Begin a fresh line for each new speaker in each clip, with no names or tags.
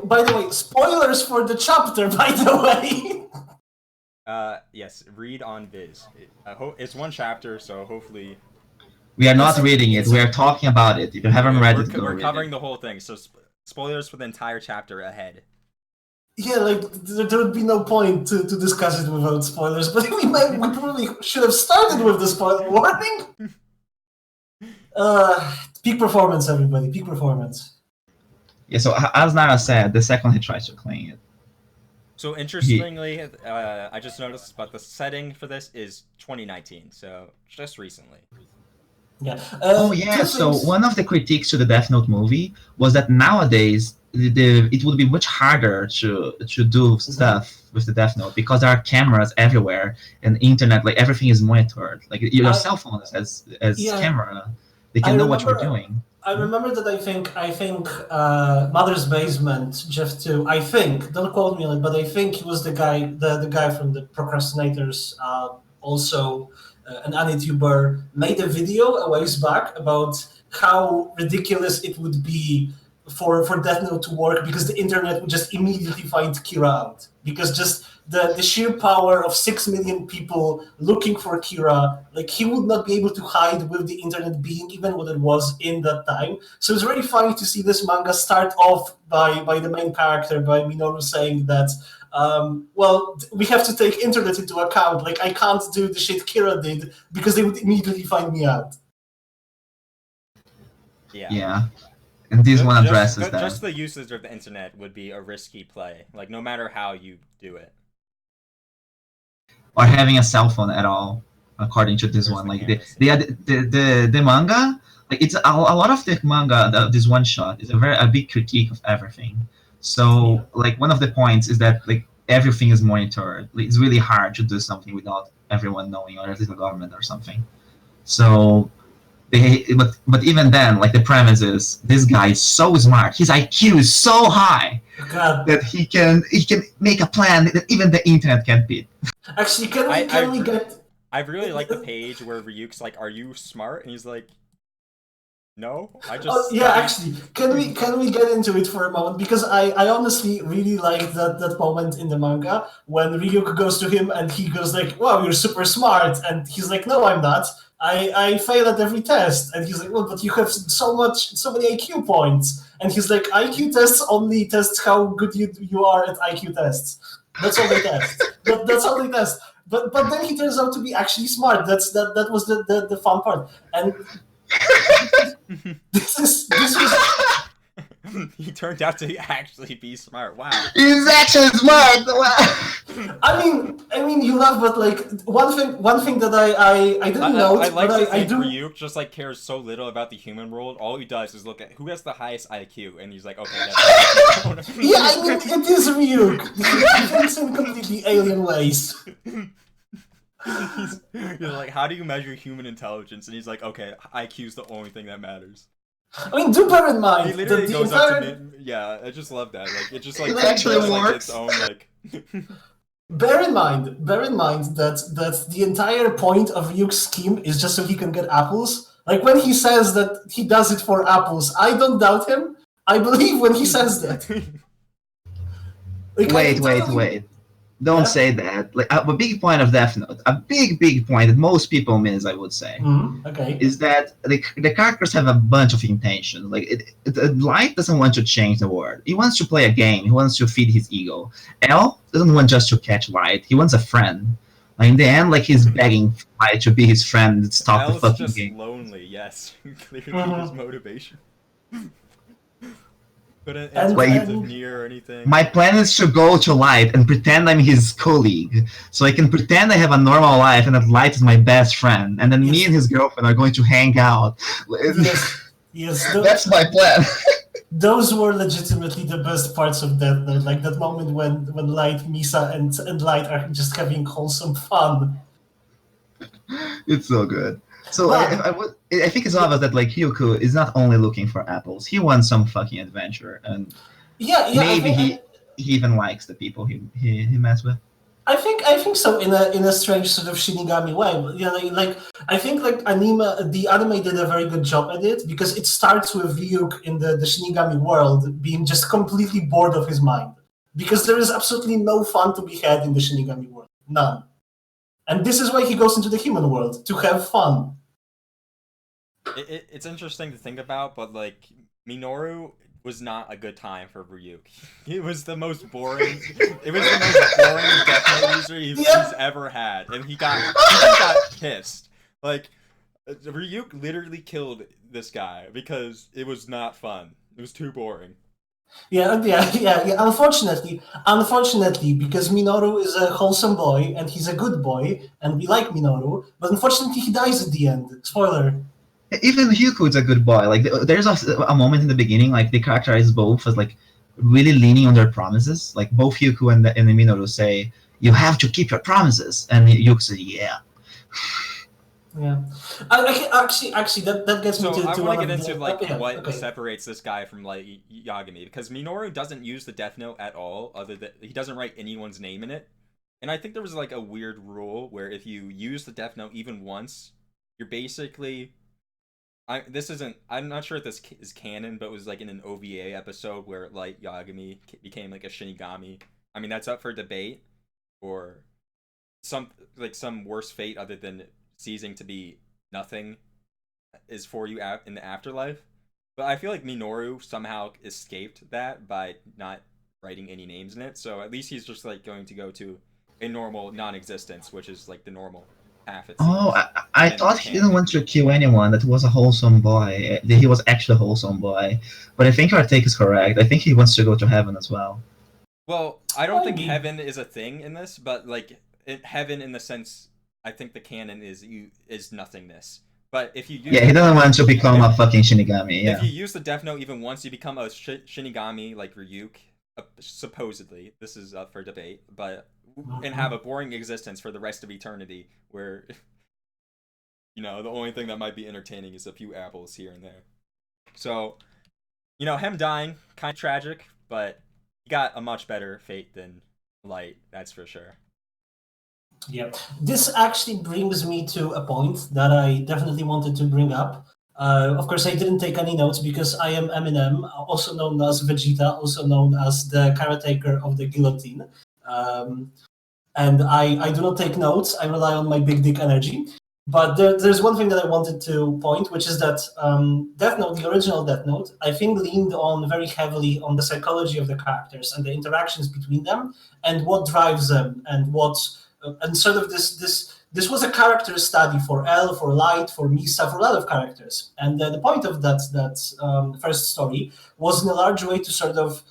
way, spoilers for the chapter. By the way.
Yes. Read on Viz. It's one chapter, so hopefully.
We are not reading it. We are talking about it. If you haven't read it,
we're covering the whole thing. So spoilers for the entire chapter ahead.
Yeah, like there would be no point to discuss it without spoilers. But we probably should have started with the spoiler warning. Peak performance, everybody. Peak performance.
Yeah. So as Nara said, the second he tries to clean it.
So interestingly, I just noticed, but the setting for this is 2019, so just recently.
Yeah.
So one of the critiques to the Death Note movie was that nowadays it would be much harder to do stuff with the Death Note because there are cameras everywhere and internet, like everything is monitored. Like your cell phone as camera, they can know what you're doing.
I remember that I think Mother's Basement, Jeff 2, I think, don't quote me on it, but I think he was the guy from the Procrastinators, also an anituber, made a video a ways back about how ridiculous it would be for Death Note to work because the internet would just immediately find Kira out. Because just the sheer power of 6 million people looking for Kira, like he would not be able to hide with the internet being even what it was in that time. So it's very funny to see this manga start off by the main character, by Minoru, saying that, well, we have to take internet into account. Like I can't do the shit Kira did because they would immediately find me out.
Yeah. And this one addresses that.
Just the usage of the internet would be a risky play, like no matter how you do it.
Or having a cell phone at all, according to this one. Like the manga, like it's a lot of the manga. This one shot is a big critique of everything. So like one of the points is that like everything is monitored. Like, it's really hard to do something without everyone knowing, or at least the government or something. So. But even then, like the premise is this guy is so smart. His IQ is so high that he can make a plan that even the internet can't beat.
Actually, can we get?
I really like the page where Ryuk's like, "Are you smart?" and he's like, "No, I just."
Oh, yeah, actually, can we get into it for a moment? Because I honestly really like that moment in the manga when Ryuk goes to him and he goes like, "Wow, you're super smart," and he's like, "No, I'm not. I fail at every test." And he's like, "Well, but you have so many IQ points." And he's like, "IQ tests only test how good you are at IQ tests. That's all they test. That's all they test." But then he turns out to be actually smart. That was the fun part. And this was.
He turned out to actually be smart. Wow.
He's actually smart.
I mean, you laugh, but like one thing that I didn't know.
I like to think Ryuk just like cares so little about the human world. All he does is look at who has the highest IQ, and he's like, okay. That's
yeah, I mean, it is Ryuk. He thinks in completely alien ways.
He's like, how do you measure human intelligence? And he's like, okay, IQ's the only thing that matters.
I mean, do bear in mind.
He literally goes up to me. Yeah, I just love that. Like, it just like
it actually works.
Like, its own like.
Bear in mind that the entire point of Ryuk's scheme is just so he can get apples. Like when he says that he does it for apples, I don't doubt him. I believe when he says that.
Like, wait. Don't say that. Like a big point of Death Note, a big point that most people miss, I would say, is that the characters have a bunch of intentions. Like Light doesn't want to change the world. He wants to play a game. He wants to feed his ego. L doesn't want just to catch Light. He wants a friend. Like in the end, like he's begging Light to be his friend and stop the fucking
just
game.
Lonely, yes. Clearly his motivation. But it's near or anything.
My plan is to go to Light and pretend I'm his colleague, so I can pretend I have a normal life and that Light is my best friend, and then me and his girlfriend are going to hang out.
Yes,
that's my plan.
Those were legitimately the best parts of Death Note, like that moment when Light, Misa, and Light are just having wholesome fun.
It's so good. So I think it's obvious that like Hyuku is not only looking for apples. He wants some fucking adventure, and maybe he even likes the people he mess with.
I think so in a strange sort of Shinigami way. You know, like I think like the anime did a very good job at it because it starts with Ryuk in the Shinigami world being just completely bored of his mind because there is absolutely no fun to be had in the Shinigami world, none. And this is why he goes into the human world to have fun.
It's interesting to think about, but like Minoru was not a good time for Ryuk. It was the most boring. It was the most boring Death Note user he's ever had, and he just got pissed. Like Ryuk literally killed this guy because it was not fun. It was too boring.
Yeah. Unfortunately, because Minoru is a wholesome boy and he's a good boy, and we like Minoru, but unfortunately he dies at the end. Spoiler.
Even Hyuko is a good boy. Like there's a moment in the beginning, like they characterize both as like really leaning on their promises. Like both Hyuko and Minoru say, "You have to keep your promises," and Hyuko says, "Yeah."
Yeah, actually, that gets me to.
I want to get into like what
okay.
separates this guy from like Yagami, because Minoru doesn't use the Death Note at all. Other than he doesn't write anyone's name in it, and I think there was like a weird rule where if you use the Death Note even once, you're basically. I'm not sure if this is canon, but it was like in an OVA episode where Light Yagami became like a Shinigami. I mean, that's up for debate, or some worse fate other than ceasing to be nothing is for you in the afterlife. But I feel like Minoru somehow escaped that by not writing any names in it. So at least he's just like going to go to a normal non-existence, which is like the normal path.
I thought he didn't want to kill anyone. That was a wholesome boy. He was actually a wholesome boy. But I think our take is correct. I think he wants to go to heaven as well.
Well, I don't think heaven is a thing in this, but like heaven in the sense, I think the canon is nothingness. But if you use
he doesn't want to become a fucking Shinigami. Yeah.
If you use the Death Note even once, you become a Shinigami like Ryuk. Supposedly, this is up for debate, but and have a boring existence for the rest of eternity, where the only thing that might be entertaining is a few apples here and there. So, him dying, kind of tragic, but he got a much better fate than Light, that's for sure.
Yeah, this actually brings me to a point that I definitely wanted to bring up. Of course, I didn't take any notes because I am Eminem, also known as Vegeta, also known as the caretaker of the guillotine. And I do not take notes. I rely on my big dick energy. But there's one thing that I wanted to point, which is that Death Note, the original Death Note, I think leaned on very heavily on the psychology of the characters and the interactions between them and what drives them and what and sort of this was a character study for L, for Light, for Misa, for a lot of characters. And the point of that first story was in a large way to sort of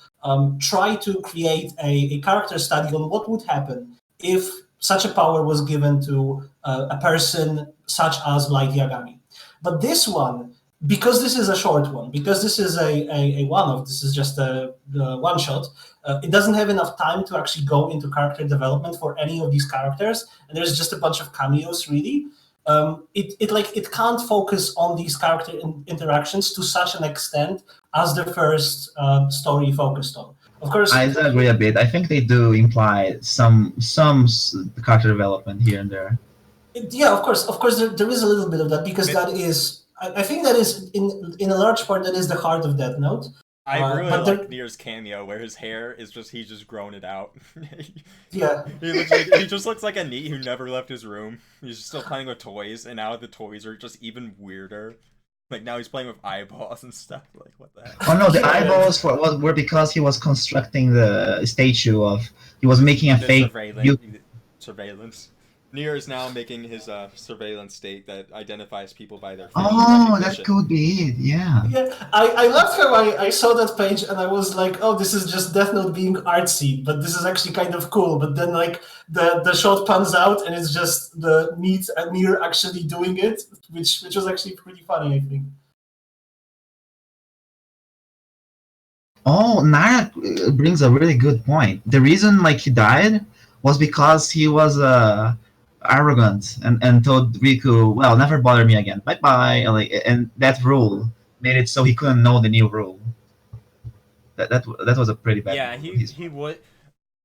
try to create a character study on what would happen if such a power was given to a person such as Light Yagami. But this one, because this is a short one, because this is a one-off, this is just a one-shot, it doesn't have enough time to actually go into character development for any of these characters, and there's just a bunch of cameos, really. It can't focus on these character interactions to such an extent as the first story focused on. Of course,
I agree a bit. I think they do imply some character development here and there.
Yeah, of course, there is a little bit of that because that is. I think that is in a large part that is the heart of Death Note.
I really like Nier's cameo where his hair is he's just grown it out.
Yeah.
He just looks like a NEET who never left his room. He's still playing with toys, and now the toys are just even weirder. Like now he's playing with eyeballs and stuff. Like what the heck?
Oh no, the eyeballs were because he was constructing the statue of. He was making a fake
surveillance. Nier is now making his surveillance state that identifies people by their face.
Oh, that could be it, yeah.
Yeah, I loved how I saw that page and I was like, oh, this is just Death Note being artsy, but this is actually kind of cool. But then like the shot pans out and it's just the NEET and Nier actually doing it, which was actually pretty funny, I think.
Oh, Nara brings a really good point. The reason like he died was because he was arrogant and told Riku, well, never bother me again, bye bye. And that rule made it so he couldn't know the new rule. That was a pretty bad.
Yeah, he would.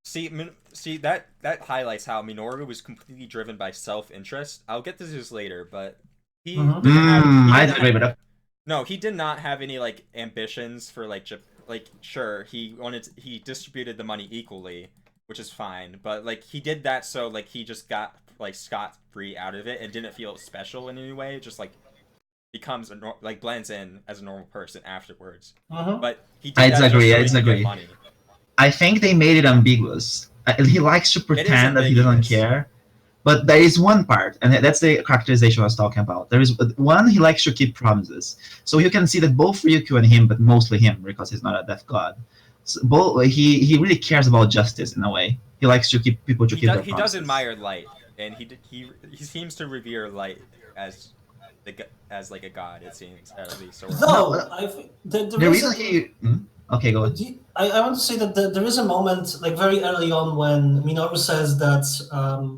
See that highlights how Minoru was completely driven by self-interest. I'll get to this later, but he
Mhm.
didn't have. He
I
didn't
agree
have-
with that.
No, he did not have any like ambitions for like sure he distributed the money equally, which is fine, but like he did that so like he just got like scot free out of it and didn't feel special in any way. Just like becomes like blends in as a normal person afterwards.
Mhm.
But he did
I
that just
disagree,
so
I
he could get
disagree.
money.
I think they made it ambiguous. He likes to pretend that he doesn't
ambiguous.
care. But there is one part, and that's the characterization I was talking about. There is one, he likes to keep promises. So you can see that both Ryuk and him, but mostly him, because he's not a death god. So he really cares about justice in a way. He likes to keep people to keep their
He
promises.
does admire light, and he seems to revere light as as like a god. It seems at least. Or
Though
No,
I think
The reason he... Okay, go ahead.
I want to say that there is a moment, like very early on, when Minoru says that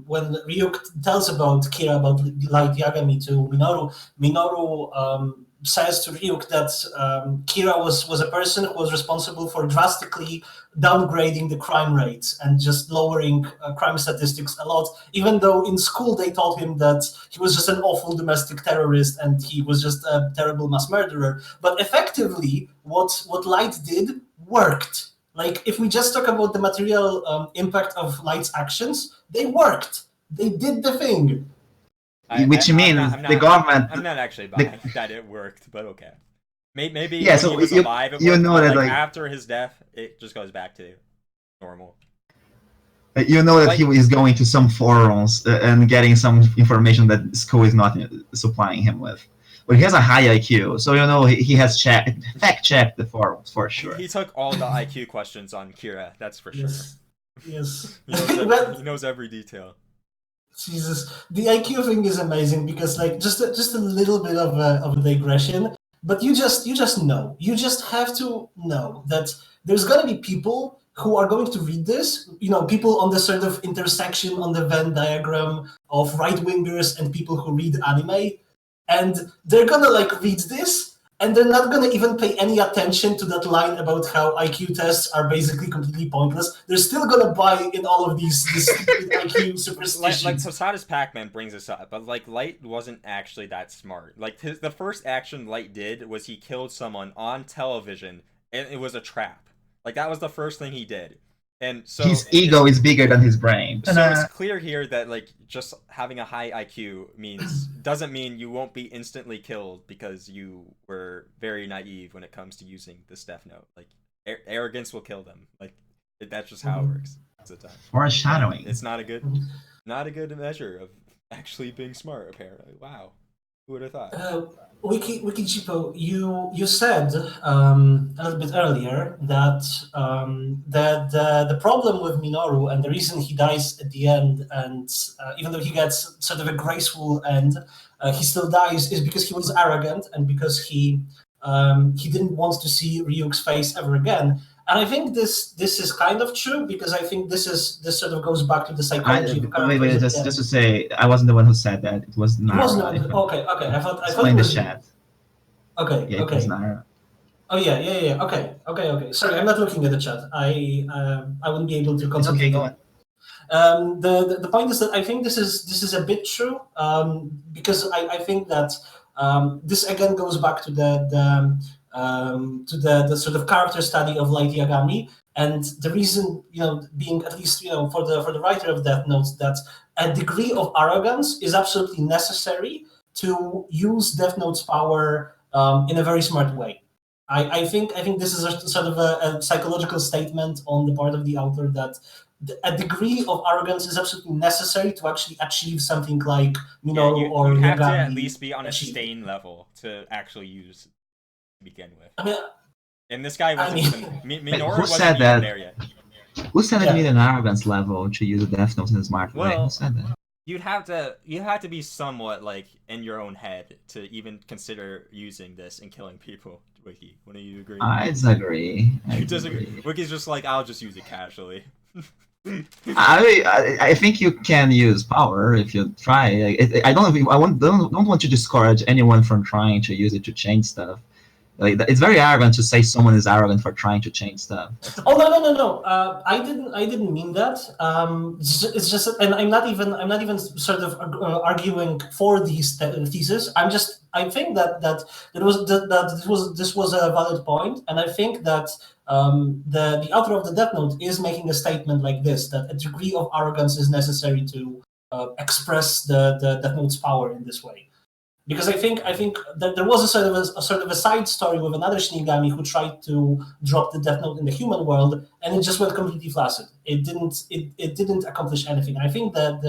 when Ryuk tells about Kira, about Light Yagami to Minoru says to Ryuk that Kira was a person who was responsible for drastically downgrading the crime rates and just lowering crime statistics a lot, even though in school they told him that he was just an awful domestic terrorist and he was just a terrible mass murderer. But effectively, what Light did worked. Like, if we just talk about the material impact of Light's actions, they worked. They did the thing.
Which means the government...
I'm not actually buying that it worked, but okay. Maybe
Yeah,
when
so
he was
you-
alive, it
you
worked,
know
but
that,
like
like-
after his death, it just goes back to normal.
You know that
Like-
he is going to some forums and getting some information that school is not supplying him with. But he has a high IQ, so you know he has fact-checked the forums for sure.
He took all the IQ questions on Kira, that's for sure.
Yes.
He knows,
Well,
he knows every detail.
Jesus, the IQ thing is amazing because, like, just a little bit of a digression, but you just know, you just have to know that there's gonna be people who are going to read this, you know, people on the sort of intersection on the Venn diagram of right wingers and people who read anime, and they're gonna like read this. And they're not going to even pay any attention to that line about how IQ tests are basically completely pointless. They're still going to buy in all of these stupid IQ superstitions.
Like Posada's Pac-Man brings this up, but like Light wasn't actually that smart. Like the first action Light did was he killed someone on television, and it was a trap. Like that was the first thing he did. And so
His ego is bigger than his brain.
So it's clear here that like just having a high IQ doesn't mean you won't be instantly killed because you were very naive when it comes to using this Death Note. Like arrogance will kill them. Like that's just how it works.
Foreshadowing.
It's not a good measure of actually being smart. Apparently, wow, who would have thought?
Wikichipo, you said a little bit earlier that the problem with Minoru and the reason he dies at the end, and even though he gets sort of a graceful end, he still dies, is because he was arrogant and because he didn't want to see Ryuk's face ever again. And I think this is kind of true because I think this sort of goes back to the psychology of characters.
Wait, just to say, I wasn't the one who said that. It was Nara.
It wasn't. Okay. I thought
It's
it
in the
was
chat.
Okay.
Yeah, it was Nara.
Oh yeah. Okay. Sorry, I'm not looking at the chat. I wouldn't be able to
It's
concentrate.
okay, go on.
The point is that I think this is a bit true because I think that this again goes back to the sort of character study of Light Yagami, and the reason, being at least, for the writer of Death Note, that a degree of arrogance is absolutely necessary to use Death Note's power in a very smart way. I think this is a sort of a psychological statement on the part of the author that a degree of arrogance is absolutely necessary to actually achieve something like Minoru or
you have
Yagami
to at least be on a
achieved.
stain level to actually use to begin with.
I mean,
And this guy wasn't Minoru
who
wasn't
said
even
that?
there yet.
Who said
Yeah.
it need an arrogance level to use a Death Note in a smart way?
Well,
Who said that?
You have to be somewhat like in your own head to even consider using this and killing people. Wiki, wouldn't you agree?
I disagree.
You disagree? Wiki's just like, I'll just use it casually.
I think you can use power if you try. I don't want to discourage anyone from trying to use it to change stuff. Like it's very arrogant to say someone is arrogant for trying to change stuff.
Oh no! I didn't mean that. It's just, and I'm not even sort of arguing for these thesis. I think that this was a valid point, and I think that the author of the Death Note is making a statement like this, that a degree of arrogance is necessary to express the Death Note's power in this way. Because I think that there was a sort of a side story with another Shinigami who tried to drop the Death Note in the human world, and it just went completely flaccid. It didn't accomplish anything. I think that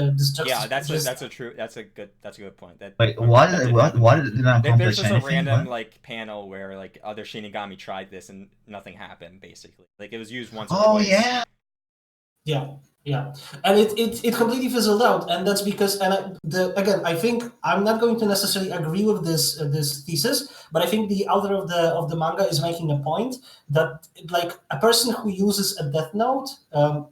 that's a good point.
Wait, what did not accomplish
there's just
anything?
a random like panel where like other Shinigami tried this and nothing happened. Basically, like it was used once.
Oh
or twice.
Yeah, and it completely fizzled out, and that's because, again, I think I'm not going to necessarily agree with this thesis, but I think the author of the manga is making a point that like a person who uses a Death Note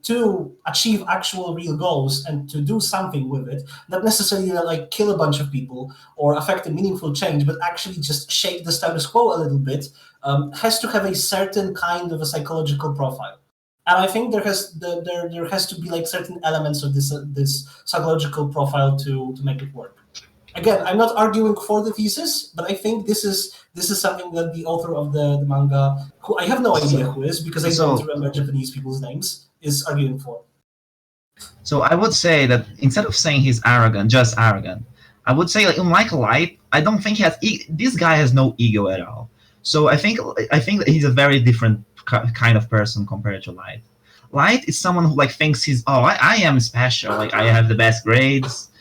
to achieve actual real goals and to do something with it, not necessarily like kill a bunch of people or affect a meaningful change, but actually just shake the status quo a little bit, has to have a certain kind of a psychological profile. And I think there has to be like certain elements of this psychological profile to make it work. Again, I'm not arguing for the thesis, but I think this is something that the author of the manga, who I have no idea who is because I don't remember Japanese people's names, is arguing for.
So I would say that instead of saying he's arrogant, just arrogant, I would say like unlike Light, I don't think he has. This guy has no ego at all. So I think that he's a very different kind of person compared to Light. Light is someone who like thinks I am special, like I have the best grades,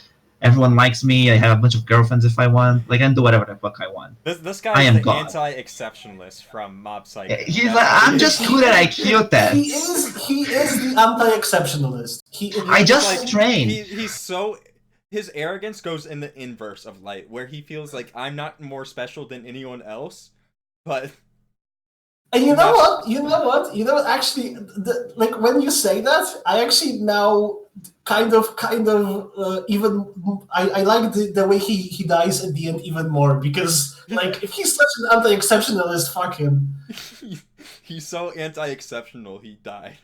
everyone likes me, I have a bunch of girlfriends if I want, like I can do whatever the fuck I want.
This guy is the anti-exceptionalist from Mob Psycho.
He's like, I'm just good at IQ tests.
He is the anti-exceptionalist.
I just trained.
His arrogance goes in the inverse of Light, where he feels like I'm not more special than anyone else, but.
And you know what? Actually, like when you say that, I actually now kind of even I like the way he dies at the end even more, because like if he's such an anti-exceptionalist, fuck him.
He's so anti-exceptional, he died.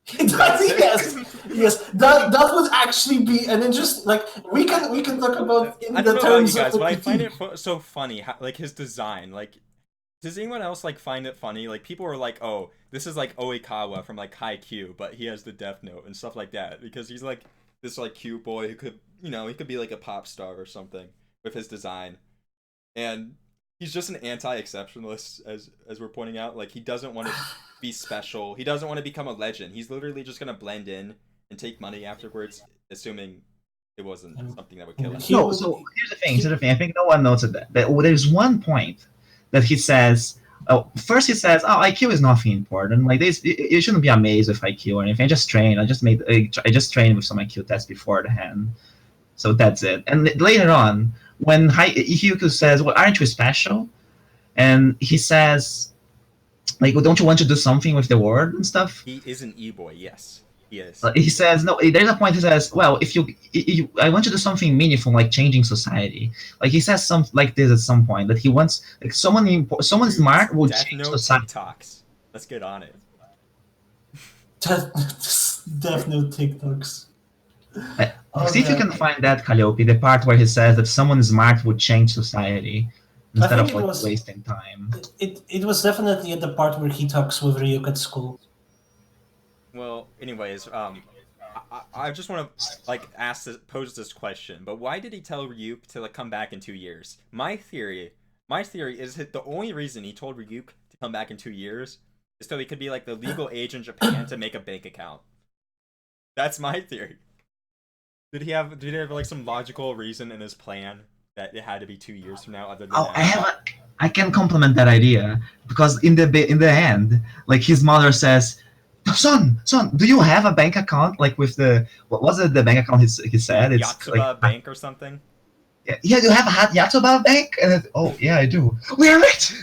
He dies. Yes. That would actually be an interesting. Like we can talk about in the terms of.
But I find it so funny, how, like his design, like. Does anyone else like find it funny? Like people are like, "Oh, this is like Oikawa from like Haikyuu, but he has the Death Note and stuff like that," because he's like this like cute boy who could, he could be like a pop star or something with his design, and he's just an anti-exceptionalist, as we're pointing out. Like he doesn't want to be special. He doesn't want to become a legend. He's literally just gonna blend in and take money afterwards, assuming it wasn't something that would kill him.
No, so here's the thing. I think no one noted that there's one point that he says, first he says, IQ is nothing important. Like this, you shouldn't be amazed with IQ or anything. I just trained. I just trained with some IQ tests beforehand. So that's it. And later on, when Ryuk says, "Well, aren't you special?" and he says, "Like, well, don't you want to do something with the world and stuff?"
He is an e-boy. Yes. Yes.
He says, no, there's a point he says, well, if I want to do something meaningful, like changing society. Like he says something like this at some point, that he wants, like someone smart will change society.
TikToks. Let's get on it.
Death Note TikToks.
See if you can find that, Calliope, the part where he says that someone smart would change society instead of like wasting time.
It was definitely at the part where he talks with Ryuk at school.
Well, anyways, I just want to like pose this question. But why did he tell Ryuk to like come back in 2 years? My theory is that the only reason he told Ryuk to come back in 2 years is so he could be like the legal age in Japan to make a bank account. That's my theory. Did he have like some logical reason in his plan that it had to be 2 years from now? Other than
I can complement that idea, because in the end, like his mother says, Son, do you have a bank account? Like with what was it? The bank account he said? It's
Yatsuba
like,
Bank or something.
Yeah, you have a Yatsuba Bank? And yeah, I do. We are rich.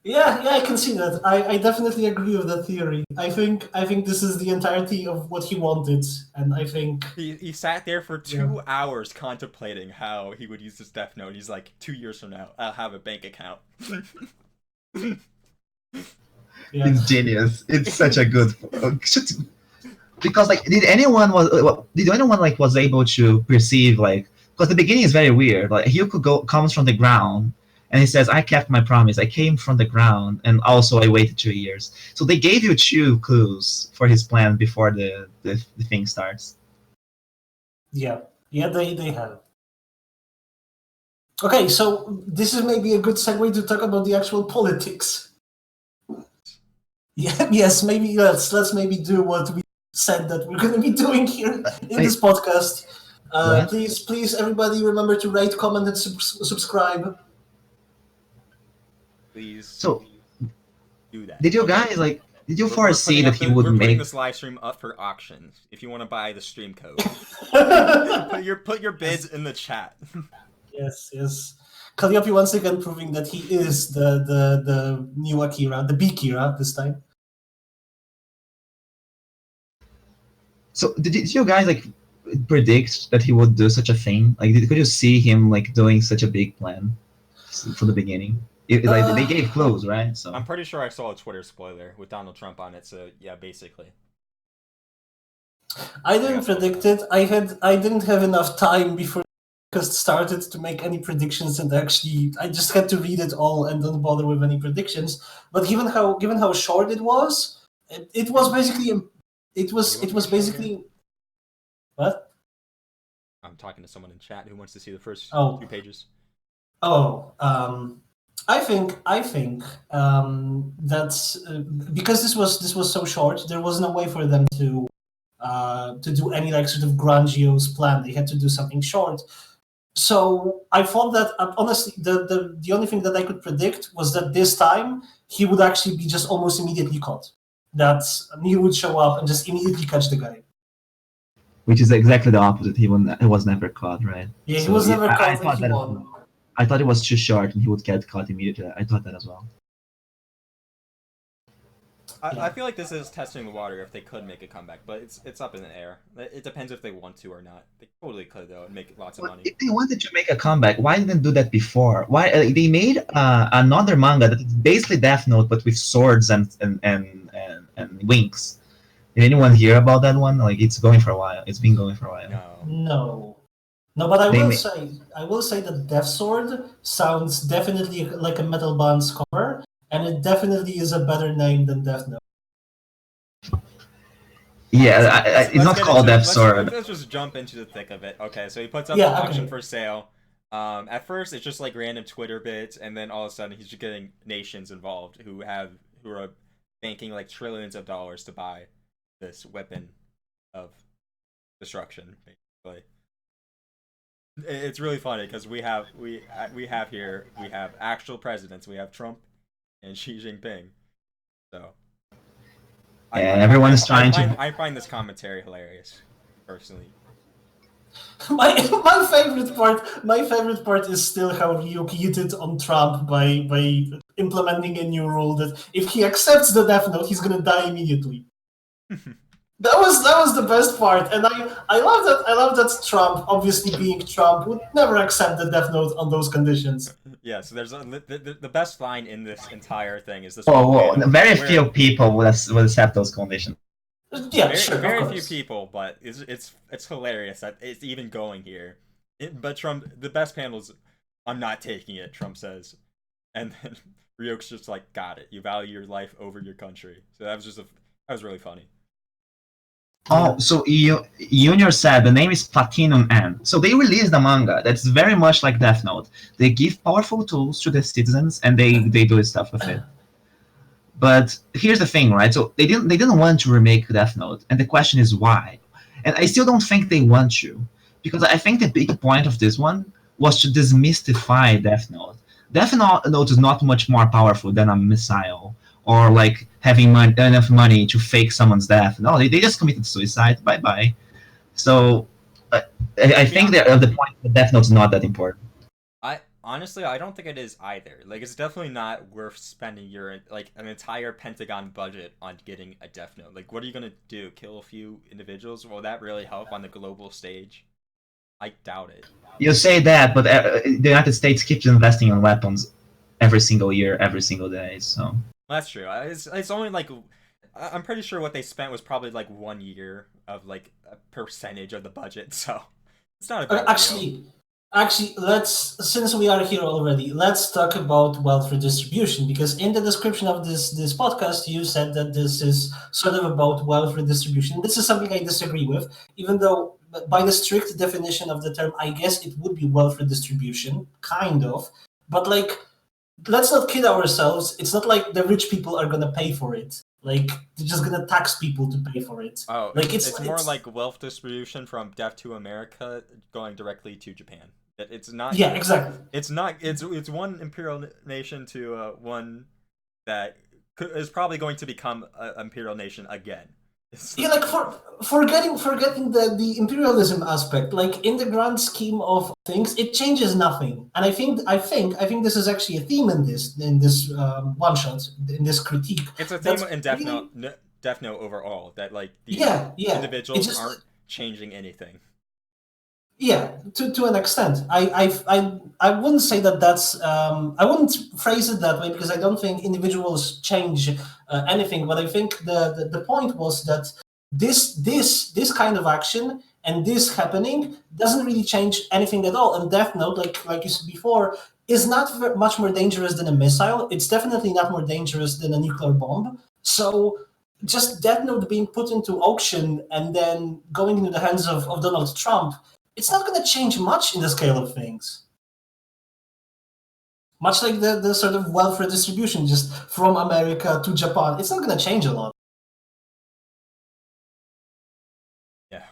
Yeah, I can see that. I definitely agree with that theory. I think this is the entirety of what he wanted, and I think
He sat there for 2 hours contemplating how he would use this death note. He's like, 2 years from now, I'll have a bank account.
It's genius. It's such a good because like did anyone was able to perceive like because the beginning is very weird. Like he comes from the ground and he says, "I kept my promise. I came from the ground, and also I waited 2 years." So they gave you 2 clues for his plan before the thing starts.
Yeah, they have. Okay, so this is maybe a good segue to talk about the actual politics. Yeah, yes, maybe let's maybe do what we said that we're going to be doing here in this podcast. Please, everybody, remember to rate, comment, and subscribe.
Please.
So,
do that.
Did you guys like? Did you foresee that he would
we're putting
make
this live stream up for auction? If you want to buy the stream code, put your bids in the chat.
Yes. Calliope once again proving that he is the new Akira, the B Kira this time.
So did you guys like predict that he would do such a thing? Like, could you see him like doing such a big plan from the beginning? They gave clues, right? So
I'm pretty sure I saw a Twitter spoiler with Donald Trump on it. So yeah, basically.
I didn't predict it. I didn't have enough time before it started to make any predictions, and actually I just had to read it all and don't bother with any predictions. But given how short it was basically what?
I'm talking to someone in chat who wants to see the first 2 pages.
I think that's because this was so short. There was no way for them to do any like sort of grandiose plan. They had to do something short. So I thought that honestly, the only thing that I could predict was that this time he would actually be just almost immediately caught. That he would show up and just immediately catch the guy.
Which is exactly the opposite. He was never caught, right?
Yeah, he was never caught.
I thought it was too short and he would get caught immediately. I thought that as well.
I feel like this is testing the water if they could make a comeback, but it's up in the air. It depends if they want to or not. They totally could though and make lots of money.
If they wanted to make a comeback, why didn't they do that before? Why they made another manga that is basically Death Note but with swords and wings? Did anyone hear about that one? Like it's going for a while. It's been going for a while.
No, but I will say that Death Sword sounds definitely like a Metal Band's cover. And it definitely is a better name than Death Note.
Yeah, it's not called Death Sword.
Let's just jump into the thick of it. Okay, so he puts up an auction for sale. At first, it's just like random Twitter bits, and then all of a sudden, he's just getting nations involved who are banking like trillions of dollars to buy this weapon of destruction. Basically, it's really funny because we have actual presidents. We have Trump and Xi Jinping. So
everyone is trying to.
I find this commentary hilarious, personally.
My favorite part is still how Ryuk yeeted on Trump by implementing a new rule that if he accepts the Death Note, he's gonna die immediately. That was the best part, and I love that Trump, obviously being Trump, would never accept the Death Note on those conditions.
Yeah, so there's the best line in this entire thing is this.
Very few people will accept those conditions.
Yeah,
very few people, but it's hilarious that it's even going here. But Trump, the best panel is, "I'm not taking it," Trump says, and then Ryuk's just like, "Got it. You value your life over your country." So that was really funny.
Oh, so Junior said the name is Platinum N. So they released a manga that's very much like Death Note. They give powerful tools to the citizens and they do stuff with it. But here's the thing, right? So they didn't want to remake Death Note, and the question is why. And I still don't think they want to, because I think the big point of this one was to demystify Death Note. Death Note is not much more powerful than a missile, or like having enough money to fake someone's death. No, they just committed suicide. Bye-bye. So I think the point of Death Note is not that important.
honestly, I don't think it is either. Like, it's definitely not worth spending your like an entire Pentagon budget on getting a Death Note. Like, what are you gonna do? Kill a few individuals? Will that really help on the global stage? I doubt it.
You say that, but the United States keeps investing in weapons every single year, every single day. So
That's true. It's only like I'm pretty sure what they spent was probably like 1 year of like a percentage of the budget. So it's not a bad deal.
Actually, since we are here already, let's talk about wealth redistribution, because in the description of this podcast, you said that this is sort of about wealth redistribution. This is something I disagree with, even though by the strict definition of the term, I guess it would be wealth redistribution, kind of. But like, let's not kid ourselves. It's not like the rich people are gonna pay for it. Like, they're just gonna tax people to pay for it.
Oh,
like
it's more like wealth distribution from Deaf to America going directly to Japan. It's not.
Yeah, exactly.
It's not. It's one imperial nation to one that is probably going to become an imperial nation again.
Yeah, like forgetting the imperialism aspect, like in the grand scheme of things, it changes nothing. And I think this is actually a theme in this one shot, in this critique.
It's a theme in Death Note overall, that like these individuals aren't changing anything.
Yeah, to an extent. I wouldn't say that's I wouldn't phrase it that way, because I don't think individuals change anything. But I think the point was that this kind of action and this happening doesn't really change anything at all. And Death Note, like you said before, is not much more dangerous than a missile. It's definitely not more dangerous than a nuclear bomb. So just Death Note being put into auction and then going into the hands of Donald Trump, it's not going to change much in the scale of things. Much like the sort of wealth redistribution, just from America to Japan, it's not going to change a lot.
Yeah,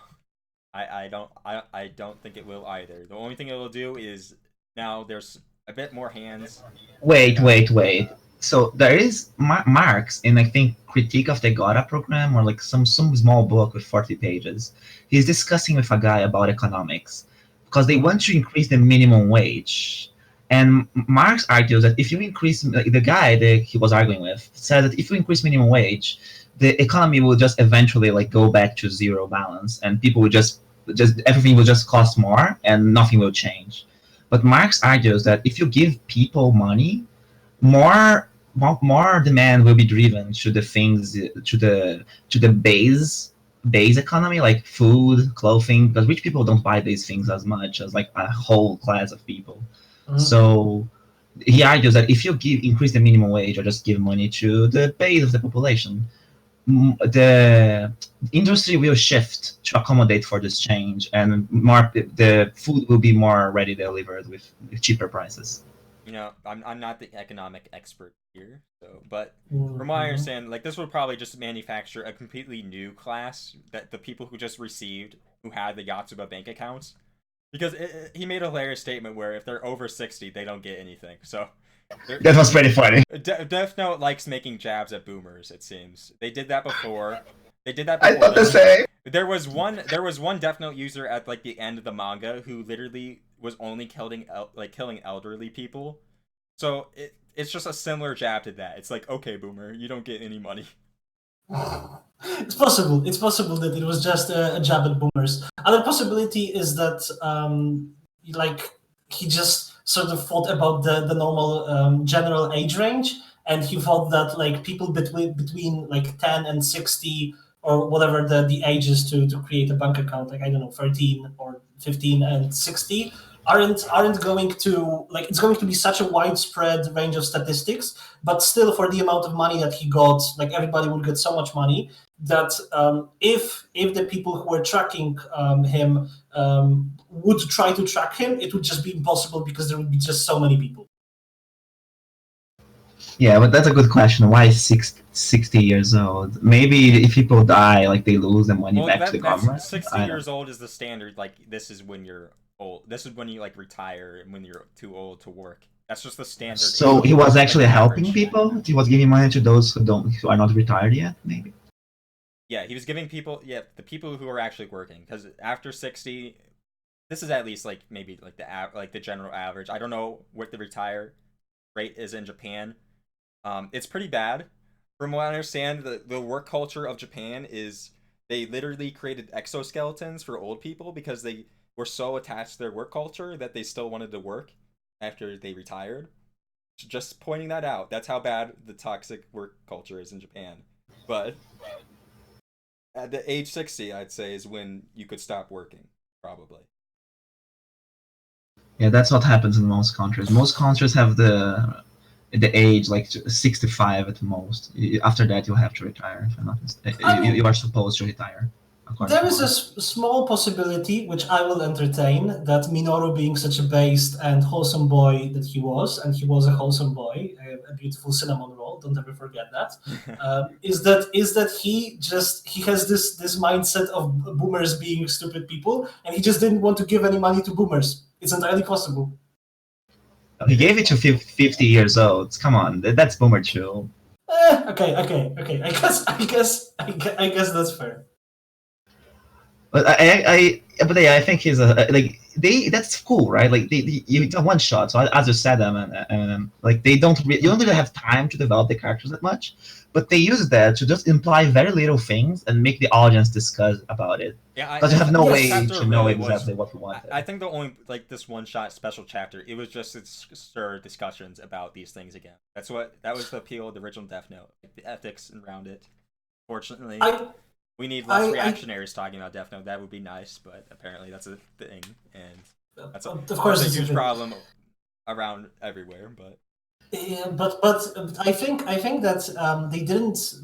I don't think it will either. The only thing it will do is now there's a bit more hands.
Wait. So there is Marx in, I think, Critique of the Gotha program, or like some small book with 40 pages. He's discussing with a guy about economics because they want to increase the minimum wage. And Marx argues that if you increase, the guy that he was arguing with said that if you increase minimum wage, the economy will just eventually like go back to zero balance, and people will just everything will just cost more and nothing will change. But Marx argues that if you give people money, more demand will be driven to the things, to the base economy, like food, clothing, because rich people don't buy these things as much as like a whole class of people. Mm-hmm. So he argues that if you increase the minimum wage or just give money to the base of the population, the industry will shift to accommodate for this change, and the food will be more ready delivered with cheaper prices.
You know, I'm not the economic expert here, but from what I understand, like this would probably just manufacture a completely new class, that the people who just received, who had the Yatsuba bank accounts, because he made a hilarious statement where if they're over 60, they don't get anything. So
that was pretty funny.
Death Note likes making jabs at boomers. It seems they did that before. I
thought the same.
There was one Death Note user at like the end of the manga who literally was only killing elderly people. So it's just a similar jab to that. It's like, okay, boomer, you don't get any money.
It's possible that it was just a jab at boomers. Other possibility is that like he just sort of thought about the normal general age range, and he thought that like people between like 10 and 60, or whatever the age is to create a bank account, like I don't know, 13 or 15 and 60, aren't going to, like, it's going to be such a widespread range of statistics, but still for the amount of money that he got, like everybody would get so much money that if the people who were tracking him would try to track him, it would just be impossible because there would be just so many people.
Yeah, but that's a good question. Why 60 years old? Maybe if people die, like they lose the money back to the government.
60 years old is the standard. Like this is when you're old. This is when you like retire and when you're too old to work. That's just the standard.
So he was actually helping people. He was giving money to those who are not retired yet. Maybe.
Yeah, he was giving people. Yeah, the people who are actually working, because after 60, this is at least like maybe like the general average. I don't know what the retire rate is in Japan. It's pretty bad. From what I understand, the work culture of Japan is they literally created exoskeletons for old people because they were so attached to their work culture that they still wanted to work after they retired. Just pointing that out. That's how bad the toxic work culture is in Japan. But at the age 60, I'd say, is when you could stop working, probably.
Yeah, that's what happens in most countries. Most countries have the age like 65 at the most. After that, you have to retire. If I'm not mistaken. You are supposed to retire.
There is a small possibility, which I will entertain, that Minoru, being such a based and wholesome boy that he was, and he was a wholesome boy, a beautiful cinnamon roll, don't ever forget that, is that he has this mindset of boomers being stupid people, and he just didn't want to give any money to boomers. It's entirely possible.
He gave it to 50 years old. Come on, that's boomer chill.
Okay. I guess that's fair.
But I think he's that's cool, right? Like you done one shot, so as you said them, and like you don't really have time to develop the characters that much, but they use that to just imply very little things and make the audience discuss about it.
Yeah,
because you have no way to
really
know exactly what you want.
I think the only like this one shot special chapter, it was just to stir discussions about these things again. That was the appeal of the original Death Note, like the ethics around it. Fortunately. We need less reactionaries talking about Death Note. That would be nice, but apparently that's a thing, and that's a huge problem around everywhere. But
yeah, but I think that they didn't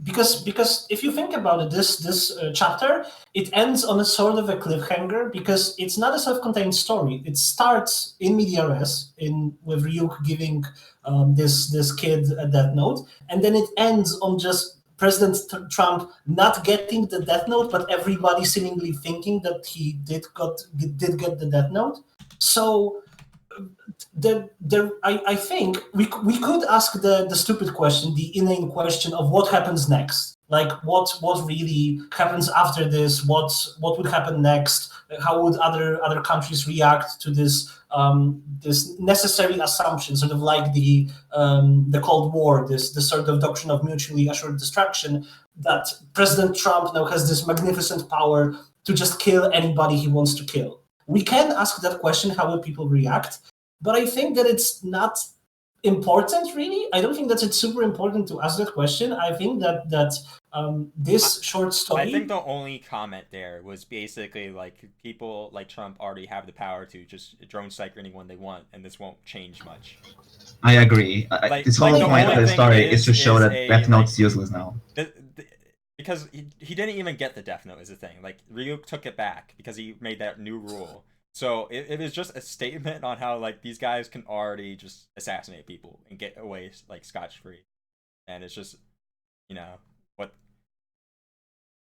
because if you think about it, this chapter, it ends on a sort of a cliffhanger because it's not a self-contained story. It starts in media res with Ryuk giving this kid a Death Note, and then it ends on just President Trump not getting the Death Note, but everybody seemingly thinking that he did get the Death Note. So I think we could ask the stupid question, the inane question of what happens next. Like what really happens after this? What would happen next? How would other countries react to this this necessary assumption, sort of like the Cold War, this sort of doctrine of mutually assured destruction, that President Trump now has this magnificent power to just kill anybody he wants to kill. We can ask that question, how would people react? But I think that it's not important, really. I don't think that it's super important to ask that question. I think that this short story...
I think the only comment there was basically like people like Trump already have the power to just drone strike anyone they want, and this won't change much.
I agree. This whole point of the story is to show that Death Note's useless now.
Because he didn't even get the Death Note is the thing. Like, Ryuk took it back because he made that new rule. So it is just a statement on how like these guys can already just assassinate people and get away like scotch-free. And it's just, you know,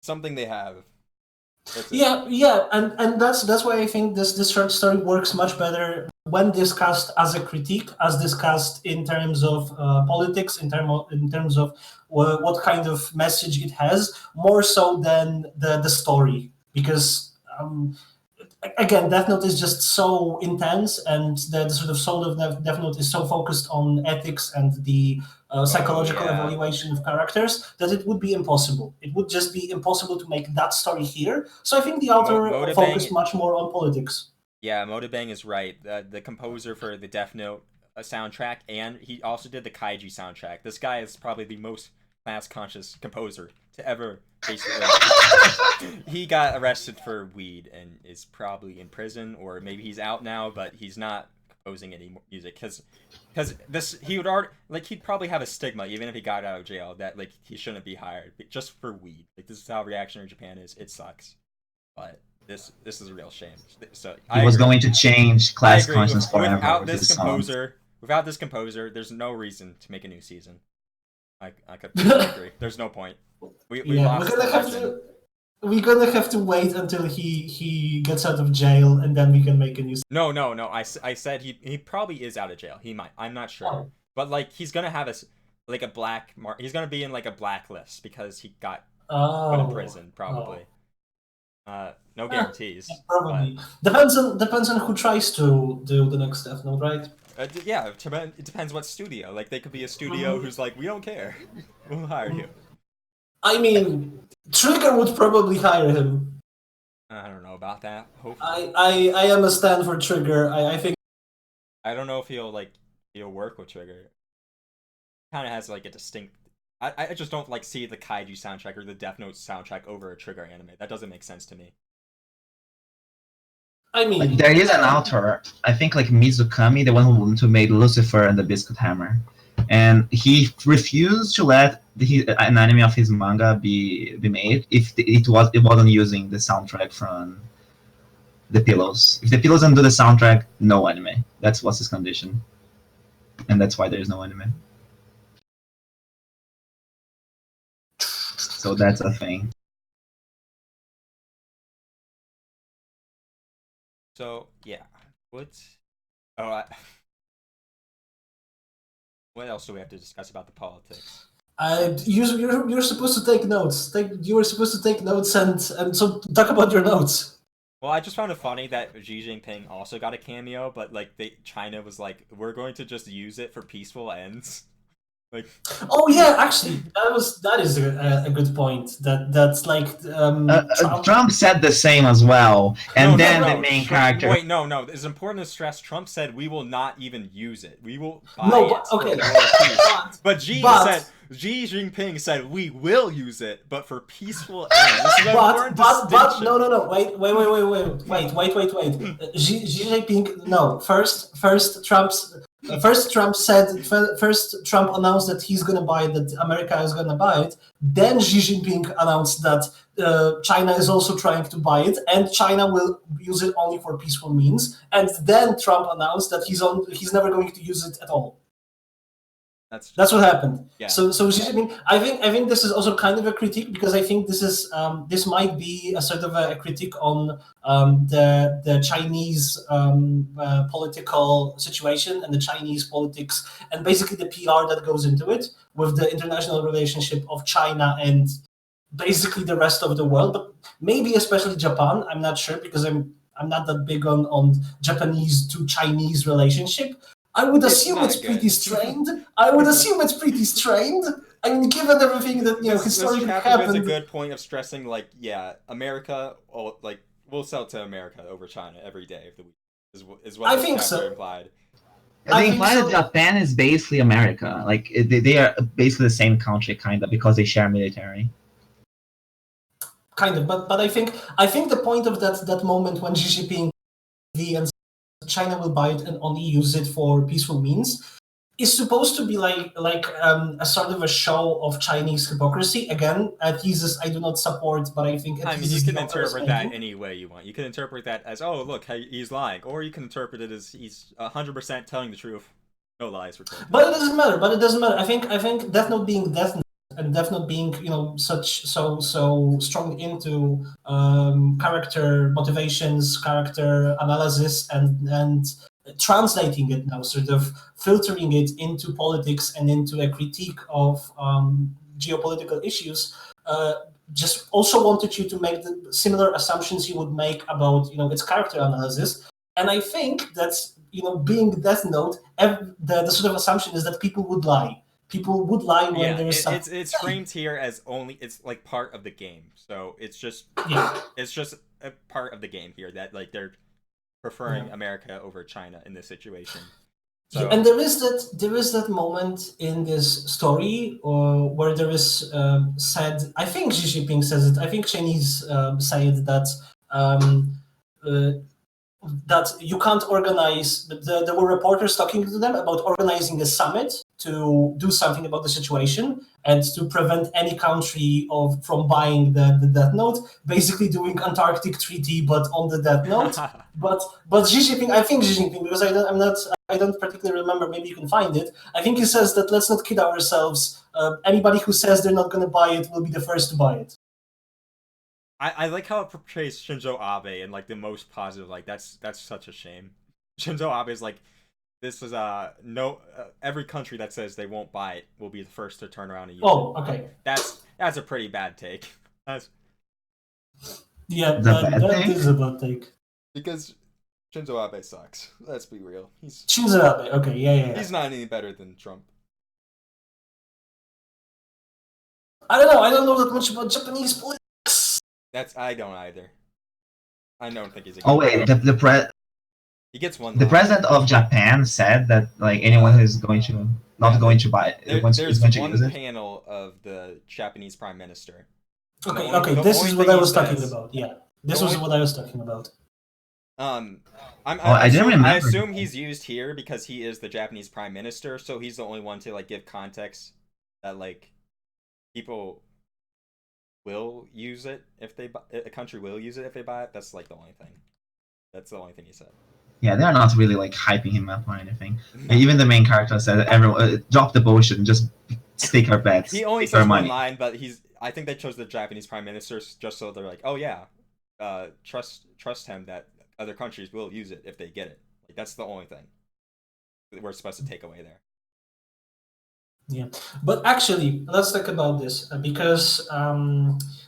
something they have.
Yeah, and that's why I think this short story works much better when discussed as a critique, as discussed in terms of politics, in terms of what kind of message it has, more so than the story, because again, Death Note is just so intense, and the sort of soul of Death Note is so focused on ethics and the psychological evaluation of characters that it would be impossible. It would just be impossible to make that story here. So I think the author focused much more on politics.
Yeah, Motobang is right. The composer for the Death Note soundtrack, and he also did the Kaiji soundtrack. This guy is probably the most class-conscious composer to ever basically. He got arrested for weed and is probably in prison, or maybe he's out now, but he's not composing any more music because this he would already like he'd probably have a stigma even if he got out of jail that like he shouldn't be hired just for weed. Like this is how reactionary Japan is. It sucks, but this is a real shame. So
he was going to change class consciousness forever.
Without this composer, there's no reason to make a new season. I could agree. There's no point. We're
gonna have to wait until he gets out of jail and then we can make a new season.
No. I said he probably is out of jail. He might. I'm not sure. Oh. But like he's gonna have a black mark. He's gonna be in like a blacklist because he got put in prison probably. No guarantees.
Probably depends on who tries to do the next Death Note, right?
Yeah, it depends what studio. Like, they could be a studio who's like, we don't care, we'll hire you.
I mean, Trigger would probably hire him.
I don't know about that. Hopefully.
I am a stand for Trigger. I think.
I don't know if he'll work with Trigger. Kind of has like a distinct. I just don't like see the Kaiju soundtrack or the Death Note soundtrack over a Trigger anime. That doesn't make sense to me.
I mean,
like, there is an author, I think, like Mizukami, the one who made Lucifer and the Biscuit Hammer, and he refused to let an anime of his manga be made if it wasn't using the soundtrack from the Pillows. If the Pillows don't do the soundtrack, no anime. That was his condition, and that's why there is no anime. So that's a thing.
So yeah, what else do we have to discuss about the politics?
You're supposed to take notes. You were supposed to take notes and so talk about your notes.
Well, I just found it funny that Xi Jinping also got a cameo, but like China was like, we're going to just use it for peaceful ends. Like,
oh yeah, actually, that is a good point. That's like
Trump said the same as well, and the main character.
Wait, no, it's important to stress. Trump said we will not even use it. We will buy
it. Okay,
but Xi Jinping said we will use it, but for peaceful ends. This is
but no. Wait. Xi Jinping. No, first Trump announced that he's going to buy it, that America is going to buy it. Then Xi Jinping announced that China is also trying to buy it, and China will use it only for peaceful means. And then Trump announced that he's never going to use it at all. That's what happened.
Yeah.
So Xi Jinping, I think this is also kind of a critique, because I think this might be a sort of a critique on the Chinese political situation and the Chinese politics, and basically the PR that goes into it with the international relationship of China and basically the rest of the world, but maybe especially Japan. I'm not sure, because I'm not that big on Japanese to Chinese relationship. I would assume it's pretty strained. I mean, given everything that historically happened.
It's a good point of stressing, like, yeah, America, like, we'll sell to America over China every day of the week. Is what
I think so.
Implied.
They implied that Japan is basically America. Like, they are basically the same country, kind of, because they share military.
Kind of, but I think the point of that moment when Xi Jinping and China will buy it and only use it for peaceful means is supposed to be like a sort of a show of Chinese hypocrisy. Again, a thesis I do not support, but I think
you can interpret that any way you want. You can interpret that as, oh, look, he's lying, or you can interpret it as he's 100% telling the truth, no lies.
But it doesn't matter. I think Death Note being Death Note, and Death Note being so strong into character motivations, character analysis, and translating it now, sort of filtering it into politics and into a critique of geopolitical issues. Just also wanted you to make the similar assumptions you would make about its character analysis, and I think that's being Death Note, the sort of assumption is that people would lie. People would lie when there is something.
It's framed here as only it's like part of the game, so it's just a part of the game here that like they're preferring America over China in this situation. So,
and there is that moment in this story where there is said, I think Xi Jinping says it, I think Chinese say it, that that you can't organize. There were reporters talking to them about organizing a summit to do something about the situation and to prevent any country from buying the Death Note, basically doing Antarctic Treaty but on the Death Note. but Xi Jinping, I think Xi Jinping, because I don't particularly remember, maybe you can find it, I think he says that let's not kid ourselves, anybody who says they're not going to buy it will be the first to buy it.
I like how it portrays Shinzo Abe in like the most positive, like that's such a shame. Shinzo Abe is like, this is every country that says they won't buy it will be the first to turn around and use it.
Oh, okay.
That's a pretty bad take.
Yeah,
the bad
that
thing.
is a bad take.
Because Shinzo Abe sucks. Let's be real.
Shinzo Abe. Okay, yeah.
He's not any better than Trump.
I don't know. I don't know that much about Japanese politics.
I don't either. I don't think he's a good
Oh wait,
he gets one.
the president of Japan said that like anyone who's going to going to buy it,
there's
going to
one
use it.
panel of the Japanese prime minister.
Okay. This is what I was talking about. Yeah, this was what I was talking about.
I didn't remember.
I assume he's used here because he is the Japanese prime minister, so he's the only one to like give context that like people will use it if they a country will use it if they buy it. That's like the only thing. That's the only thing he said.
Yeah, they're not really like hyping him up or anything. No. Even the main character said, "Everyone, drop the bullshit and just stake our bets."
He only says one line, but I think they chose the Japanese prime minister just so they're like, "Oh yeah, trust him that other countries will use it if they get it." Like that's the only thing that we're supposed to take away there.
Yeah, but actually, let's talk about this because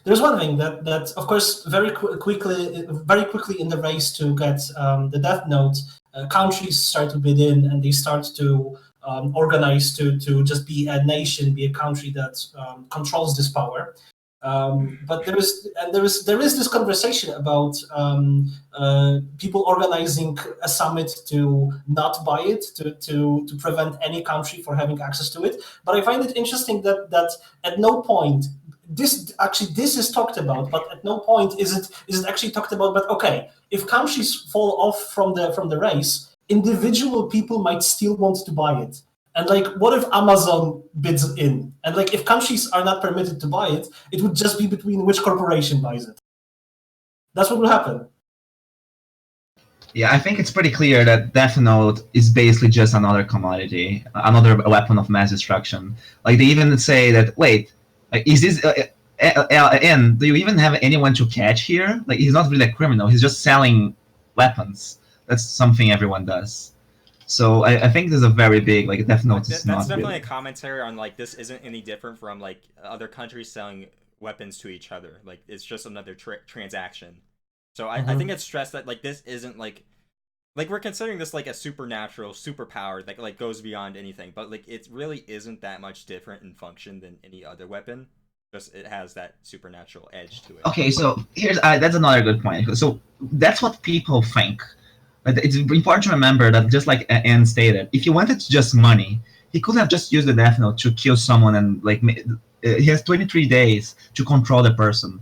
there's one thing that of course very quickly in the race to get the Death Note, countries start to bid in and they start to organize to just be a nation, be a country that controls this power. But there is this conversation about people organizing a summit to not buy it, to prevent any country from having access to it. But I find it interesting that at no point this is talked about, but at no point is it actually talked about. But okay, if countries fall off from the race, individual people might still want to buy it. And like, what if Amazon bids in? And like, if countries are not permitted to buy it, it would just be between which corporation buys it. That's what will happen.
Yeah, I think it's pretty clear that Death Note is basically just another commodity, another weapon of mass destruction. Like, they even say that, wait, is this... and do you even have anyone to catch here? Like, he's not really a criminal. He's just selling weapons. That's something everyone does. So I think there's a very big like Death Note.
That's definitely really a commentary on like this isn't any different from like other countries selling weapons to each other. Like it's just another transaction. So I think it's stressed that like this isn't like we're considering this like a supernatural superpower that like goes beyond anything, but like it really isn't that much different in function than any other weapon. Just it has that supernatural edge to it.
Okay, so here's that's another good point. So that's what people think. It's important to remember that, just like Anne stated, if he wanted just money, he could have just used the Death Note to kill someone, and like he has 23 days to control the person,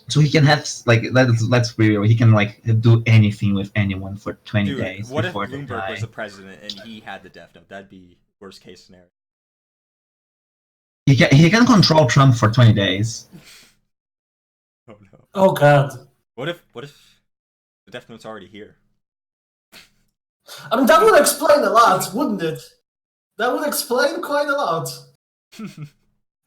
so he can have like let's be real, he can like do anything with anyone for 20 days.
What if Bloomberg was the president and he had the Death Note? That'd be worst case scenario.
He can control Trump for 20 days.
Oh no.
Oh god.
What if the Death Note's already here?
I mean, that would explain a lot, wouldn't it? That would explain quite a lot.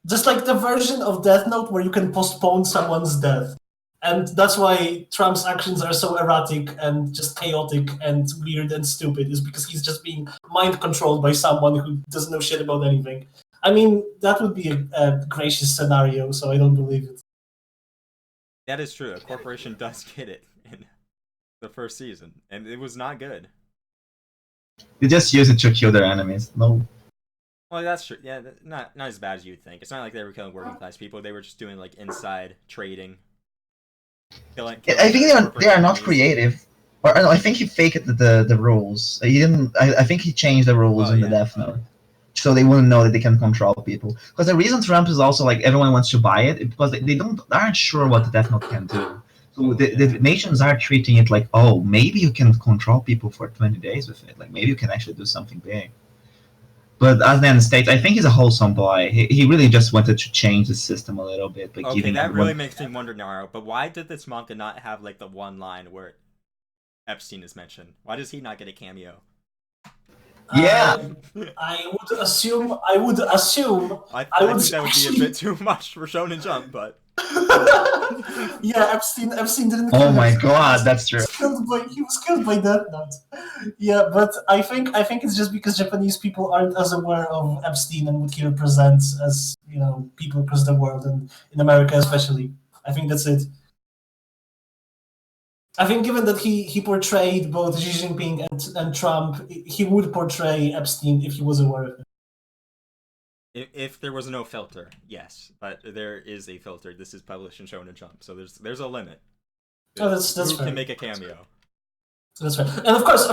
Just like the version of Death Note where you can postpone someone's death. And that's why Trump's actions are so erratic and just chaotic and weird and stupid, is because he's just being mind controlled by someone who doesn't know shit about anything. I mean, that would be a gracious scenario, so I don't believe it.
That is true. A corporation does get it in the first season, and it was not good.
They just use it to kill their enemies. No.
Well, that's true. Yeah, not as bad as you'd think. It's not like they were killing working class people. They were just doing like inside trading. Killing
I think they are not creative. Or I think he faked the rules. He didn't. I think he changed the rules in the Death Note, so they wouldn't know that they can control people. Because the reason Trump is also like everyone wants to buy it because they aren't sure what the Death Note can do. So the nations are treating it like, oh, maybe you can control people for 20 days with it. Like, maybe you can actually do something big. But as the States, I think he's a wholesome boy. He really just wanted to change the system a little bit. By
okay, that really makes me wonder, Naru. But why did this manga not have, like, the one line where Epstein is mentioned? Why does he not get a cameo?
Yeah.
I would assume... I think
that would be a bit too much for Shonen Jump, but...
Yeah, Epstein didn't.
Oh my god, that's true.
He was killed by Death Note. Yeah, but I think it's just because Japanese people aren't as aware of Epstein and what he represents as people across the world and in America especially. I think that's it. I think given that he portrayed both Xi Jinping and Trump, he would portray Epstein if he was aware of it.
If there was no filter, yes, but there is a filter. This is published and shown in Jump, so there's a limit.
Oh, that's
Who
fair.
can make a cameo?
That's right. And of course,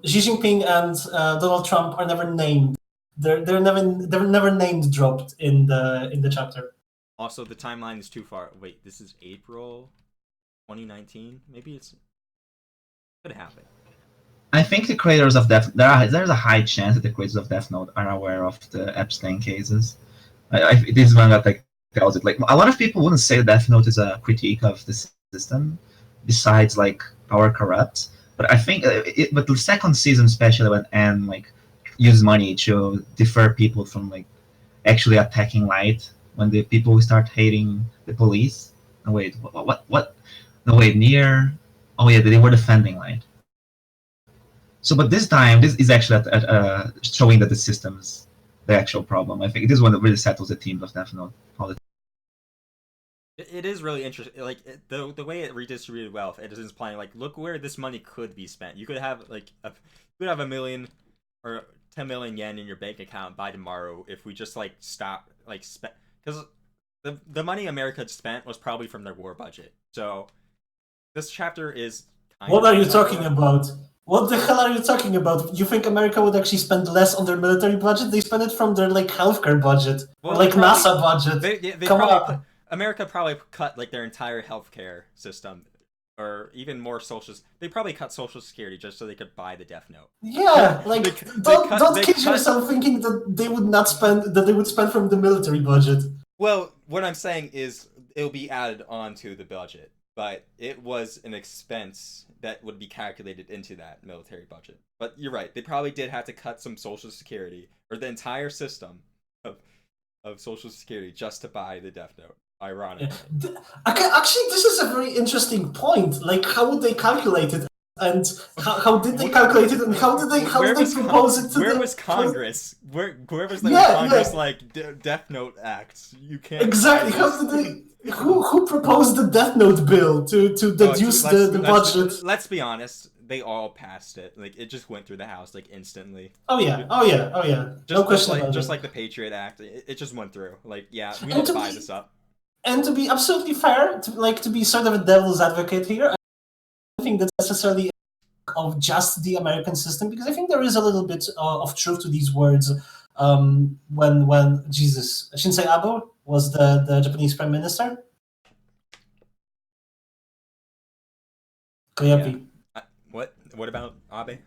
Xi Jinping and Donald Trump are never named. They're never named dropped in the chapter.
Also, the timeline is too far. Wait, this is April 2019. Maybe it's could happen.
I think the creators of Death there's a high chance that the creators of Death Note are aware of the Epstein cases. This manga tells it. Like a lot of people wouldn't say Death Note is a critique of the system, besides like power corrupts. But I think, but the second season, especially when Anne like used money to deter people from like actually attacking Light, when the people start hating the police. No wait, what? No wait, near. Oh yeah, they were defending Light. So, but this time, this is actually showing that the system's the actual problem. I think this is one that really settles the themes of Death Note.
It is really interesting. Like the way it redistributed wealth, it is implying like, look where this money could be spent. You could have like $1 million or 10 million yen in your bank account by tomorrow if we just like stop like spend, because the money America spent was probably from their war budget. So this chapter is.
What are you talking about? What the hell are you talking about? You think America would actually spend less on their military budget? They spend it from their like healthcare budget, or like
probably,
NASA budget.
They
Come
probably
on.
America probably cut like their entire healthcare system, or even more They probably cut Social Security just so they could buy the Death Note.
Yeah, like don't kid yourself thinking that they would spend from the military budget.
Well, what I'm saying is it'll be added onto the budget, but it was an expense that would be calculated into that military budget. But you're right, they probably did have to cut some Social Security or the entire system of Social Security just to buy the Death Note. Ironic.
Yeah. Actually, this is a very interesting point. Like, how would they calculate it? And how did they calculate it? And how did they propose it to
Where
the...
was Congress? Where was the Congress like Death Note Act? You can't
exactly. How did they? Who proposed the Death Note bill to deduce the budget?
Let's be honest. They all passed it. Like it just went through the House like instantly.
Oh yeah. No question about it.
Just like the Patriot Act, it just went through. Like yeah, we need to buy this up.
And to be absolutely fair, to be sort of a devil's advocate here, I don't think that's necessarily of just the American system, because I think there is a little bit of truth to these words. When Shinsei Abe was the Japanese Prime Minister. Koyapi.
Yeah. What about Abe?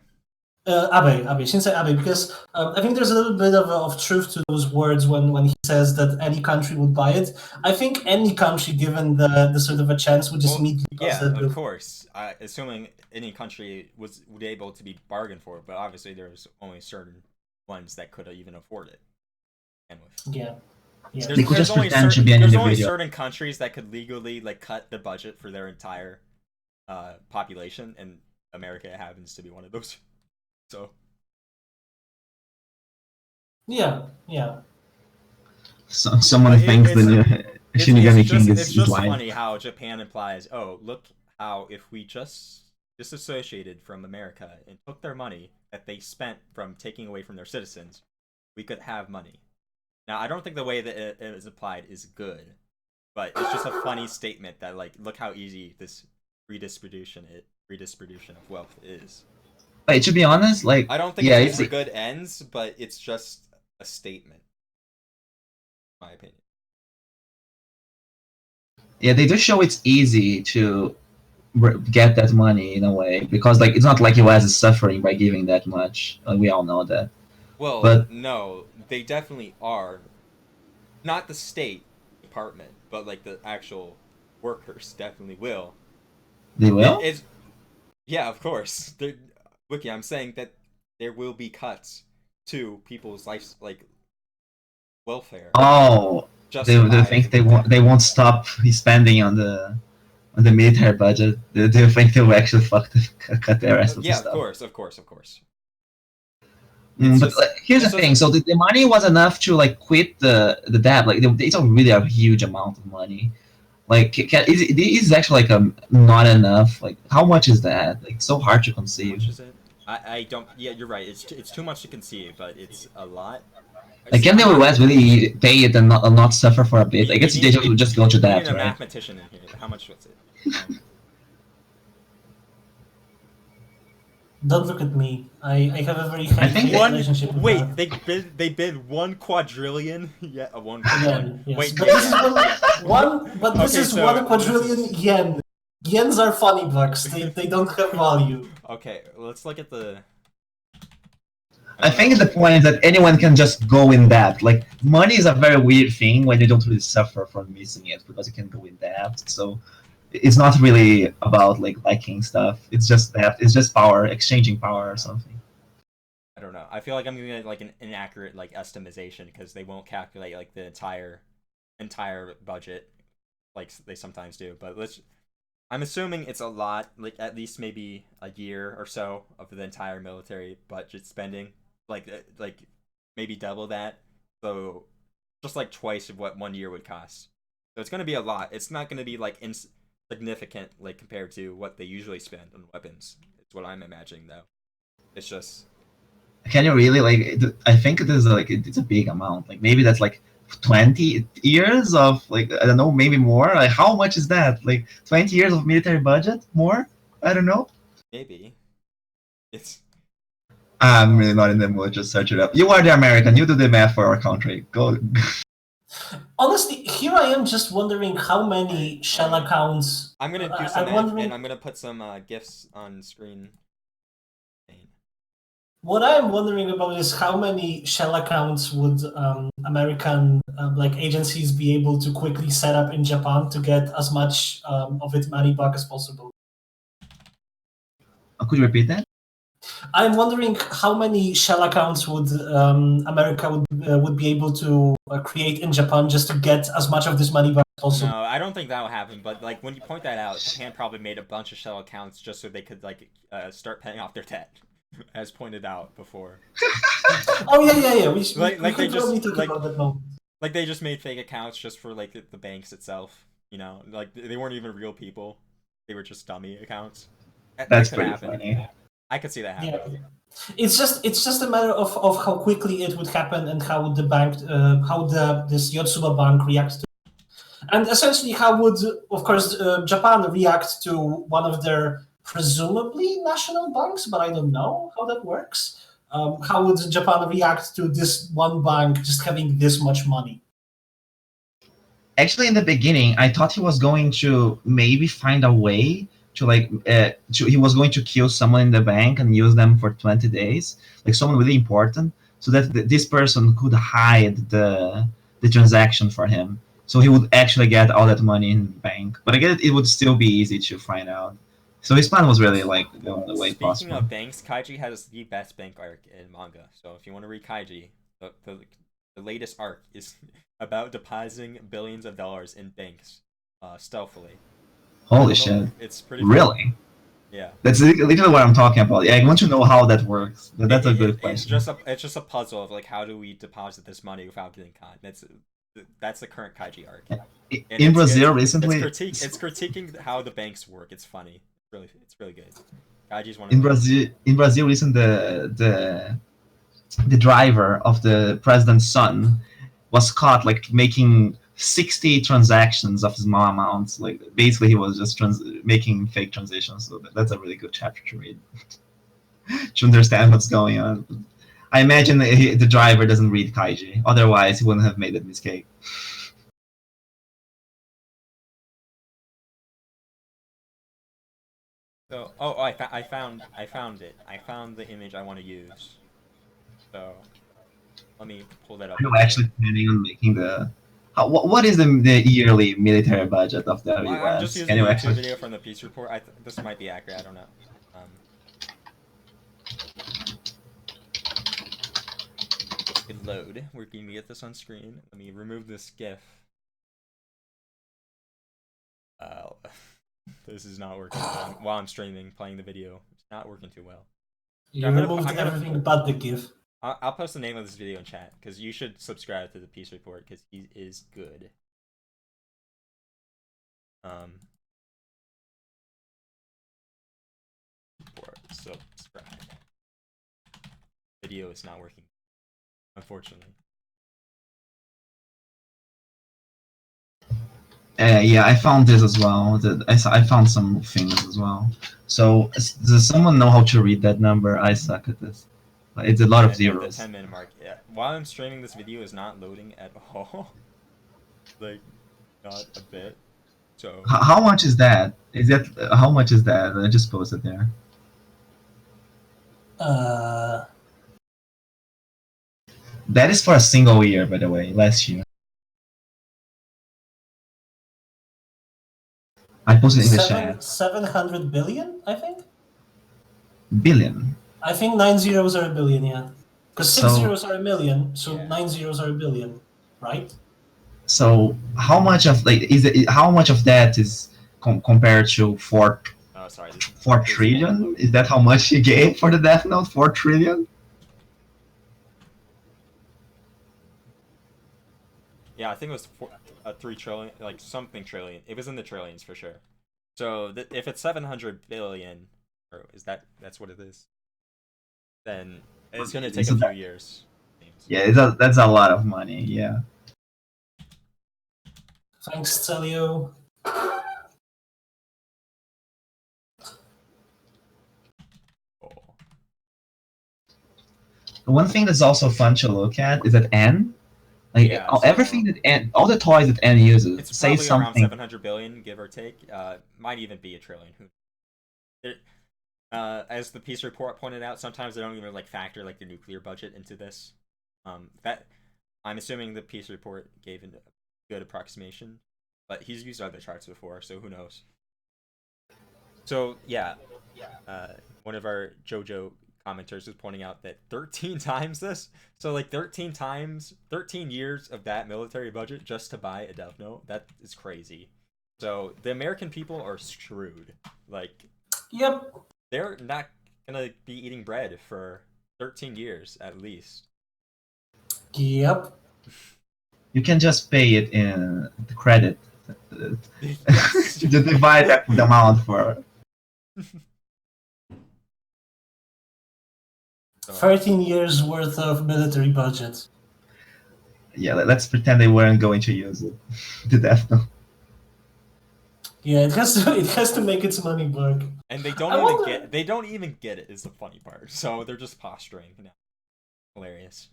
Shinsei Abe, because I think there's a little bit of truth to those words when he says that any country would buy it. I think any country, given the sort of a chance, would just immediately pass that bill.
Of course. Assuming any country would able to be bargained for, but obviously there's only certain ones that could even afford it.
Yeah.
There's only certain countries that could legally like cut the budget for their entire population, and America happens to be one of those. So.
Yeah.
So someone thinks the Shinigami King is
It's just
lying.
funny how Japan implies, oh, look how if we just disassociated from America and took their money that they spent from taking away from their citizens, we could have money. Now, I don't think the way that it is applied is good, but it's just a funny statement that, like, look how easy this redistribution of wealth is.
Like, to be honest, like
I don't think it's for good ends, but it's just a statement, in my opinion.
Yeah, they do show it's easy to get that money in a way, because like it's not like US is suffering by giving that much. We all know that.
Well,
but
no, they definitely are. Not the State Department, but like the actual workers definitely will.
They will?
Yeah, of course. Wiki, I'm saying that there will be cuts to people's life, like welfare.
Oh, they think they won't stop spending on the military budget. Do you think they will actually cut the rest of the stuff?
Yeah, of course.
But here's the thing: so the money was enough to like quit the debt. Like it's a really a huge amount of money. Like, is actually like not enough. Like, how much is that? Like, so hard to conceive.
How much is it? I don't. Yeah, you're right. It's too much to conceive, but it's a lot.
Like, can the US really pay it and not suffer for a bit? I guess they just go to
We
that,
need a
right?
mathematician in here. How much was it?
Don't look at me. I have a very high relationship with
Wait,
that.
they bid 1 quadrillion. Yeah, a 1 quadrillion.
Yen, yes.
Wait,
But
yeah,
this is
yeah.
one. But this
Okay,
is
so
1 quadrillion yen. Yens are funny bucks. They don't have value.
Okay, let's look at the.
I think the point is that anyone can just go in debt. Like, money is a very weird thing when you don't really suffer from missing it because you can go in debt. So it's not really about like liking stuff. It's just that it's just power, exchanging power or something.
I don't know. I feel like I'm gonna get like an inaccurate like estimation because they won't calculate like the entire budget like they sometimes do. But I'm assuming it's a lot, like at least maybe a year or so of the entire military budget spending, like maybe double that. So just like twice of what 1 year would cost. So it's gonna be a lot. It's not gonna be like significant like compared to what they usually spend on weapons. It's what I'm imagining though. It's just.
Can you really like? I think it is like it's a big amount. Like maybe that's like 20 years of like I don't know, maybe more. Like how much is that? Like 20 years of military budget? More? I don't know.
Maybe. It's.
I'm really not in the mood. Just search it up. You are the American. You do the math for our country. Go.
Honestly, here I am just wondering how many shell accounts.
I'm gonna do some math, and I'm gonna put some GIFs on screen.
What I'm wondering about is how many shell accounts would American like agencies be able to quickly set up in Japan to get as much of its money back as possible?
Could you repeat that?
I'm wondering how many shell accounts would America would be able to create in Japan just to get as much of this money back as possible.
No, I don't think that will happen. But like when you point that out, Japan probably made a bunch of shell accounts just so they could like start paying off their debt, as pointed out before.
Oh yeah. We
they just
talk about that moment.
Like they just made fake accounts just for like the banks itself. You know, like they weren't even real people; they were just dummy accounts.
That's pretty funny.
I could see that happening.
Yeah. It's just a matter of how quickly it would happen and how the bank, this Yotsuba bank reacts to it. And essentially how would, of course, Japan react to one of their presumably national banks, but I don't know how that works. How would Japan react to this one bank just having this much money?
Actually, in the beginning, I thought he was going to maybe find a way to like he was going to kill someone in the bank and use them for 20 days, like someone really important, so that this person could hide the transaction for him, so he would actually get all that money in the bank. But I guess it would still be easy to find out. So his plan was really like going the way possible.
Speaking of banks, Kaiji has the best bank arc in manga. So if you want to read Kaiji, the latest arc is about depositing billions of dollars in banks stealthily.
Holy shit!
It's pretty
really.
Fun. Yeah.
That's literally what I'm talking about. Yeah, I want to know how that works. That's a good question.
It's just a puzzle of like how do we deposit this money without getting caught. That's the current Kaiji arc.
In Brazil recently,
it's critiquing how the banks work. It's funny. It's really good. Kaiji's one.
In Brazil, recently the driver of the president's son was caught like making 60 transactions of small amounts. Like basically he was just making fake transitions. So that's a really good chapter to read to understand what's going on. I imagine the driver doesn't read Kaiji, otherwise he wouldn't have made that mistake.
So I found it. I found the image I want to use. So let me pull that up.
Are you actually planning on making the? What is the yearly military budget of the US?
I'm just using a YouTube video from the Peace Report. This might be accurate. I don't know. Good load. We're going to get this on screen. Let me remove this GIF. This is not working while I'm streaming, playing the video. It's not working too well.
You removed everything but the GIF.
I'll post the name of this video in chat because you should subscribe to the Peace Report because he is good. Subscribe. Video is not working, unfortunately.
Yeah, I found this as well. I found some things as well. So, does someone know how to read that number? I suck at this. It's a lot of zeros.
The 10-minute mark. Yeah. While I'm streaming, this video is not loading at all. Like, not a bit. So.
How much is that? How much is that? I just posted there. That is for a single year, by the way, last year. I posted in the chat.
700 billion, I think?
Billion.
I think 9 zeros are a billion, yeah. Because 6 zeros are a million, so yeah. 9 zeros are a billion, right?
So how much of how much of that is compared to 4 trillion? Is that how much he gave for the Death Note? 4 trillion?
Yeah, I think it was 3 trillion, like something trillion. It was in the trillions for sure. So if it's 700 billion, or that's what it is, then it's going to take a few years.
Yeah, that's a lot of money. Yeah.
Thanks, Celio.
One thing that's also fun to look at is that N. Like yeah, everything that N, all the toys that N uses,
it's
say
probably
something.
Around 700 billion, give or take. Might even be a trillion. As the peace report pointed out, sometimes they don't even factor the nuclear budget into this. That I'm assuming the peace report gave a good approximation, but he's used other charts before, so who knows. So yeah, one of our JoJo commenters was pointing out that 13 times this, so 13 years of that military budget just to buy a Death Note, that is crazy. So the American people are screwed.
Yep,
they're not gonna be eating bread for 13 years at least.
Yep.
You can just pay it in the credit. Just divide that the amount for
13 years worth of military budget.
Yeah, let's pretend they weren't going to use it. The Death Note.
Yeah, it has to make its money back.
And they don't even get it is the funny part. So they're just posturing. Hilarious.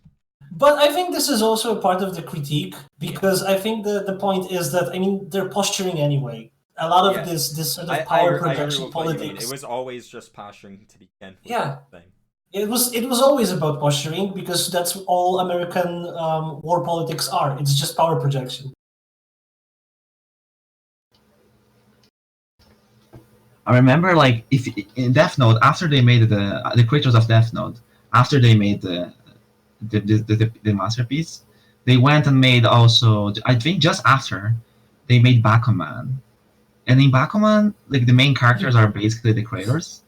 But I think this is also a part of the critique, because I think the point is that, I mean, they're posturing anyway. A lot of this sort of power projection politics.
It was always just posturing to begin with.
Yeah. It was always about posturing, because that's all American war politics are. It's just power projection.
I remember, if in Death Note, after they made the creators of Death Note, after they made the masterpiece, they went and made also, I think just after, they made Bakuman. And in Bakuman, the main characters are basically the creators.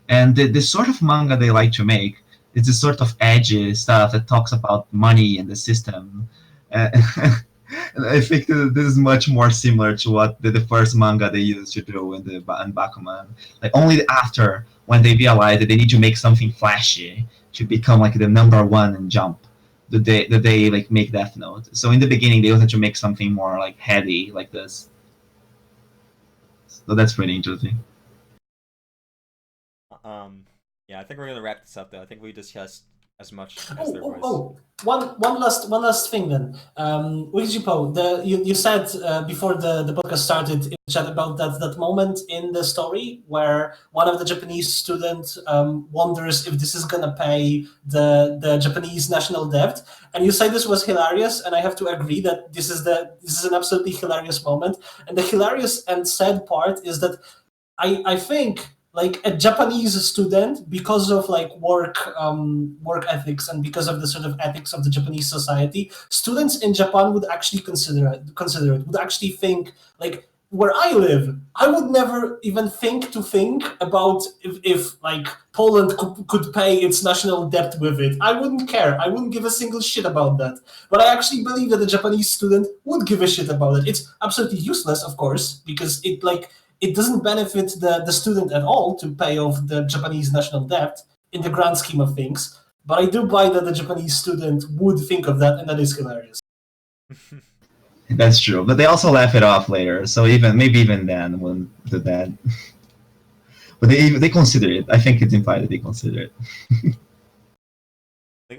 And the sort of manga they like to make is this sort of edgy stuff that talks about money and the system. And I think this is much more similar to what the first manga they used to do in Bakuman. Only after, when they realized that they need to make something flashy to become the #1 and Jump, did they make Death Note. So in the beginning they wanted to make something more heady like this. So that's pretty interesting.
Yeah, I think we're gonna wrap this up though. I think we discussed as much as there was.
One last thing then. Ryuk, you said before the podcast started in chat about that moment in the story where one of the Japanese students wonders if this is gonna pay the Japanese national debt, and you say this was hilarious, and I have to agree that this is an absolutely hilarious moment. And the hilarious and sad part is that I think, a Japanese student, because of work ethics and because of the sort of ethics of the Japanese society, students in Japan would actually consider it, would actually think where I live, I would never even think about if like Poland could pay its national debt with it. I wouldn't care. I wouldn't give a single shit about that. But I actually believe that a Japanese student would give a shit about it. It's absolutely useless, of course, because it doesn't benefit the student at all to pay off the Japanese national debt in the grand scheme of things. But I do buy that the Japanese student would think of that, and that is hilarious.
That's true, but they also laugh it off later. So maybe even then wouldn't do that. But they consider it. I think it's implied that they consider it.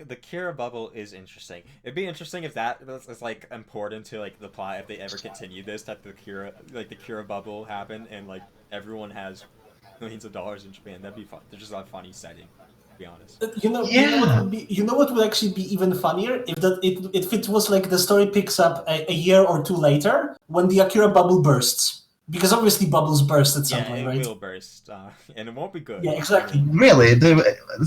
The Kira bubble is interesting. It'd be interesting if that was like important to like the plot if they ever continue this type of the Kira bubble happen and like everyone has millions of dollars in Japan. That'd be fun. They're just a funny setting. Be honest.
You know what would actually be even funnier if it was like the story picks up a year or two later when the Akira bubble bursts, because obviously bubbles burst at some point, right?
Yeah, it will burst, and it won't be good.
Yeah, exactly.
Really, they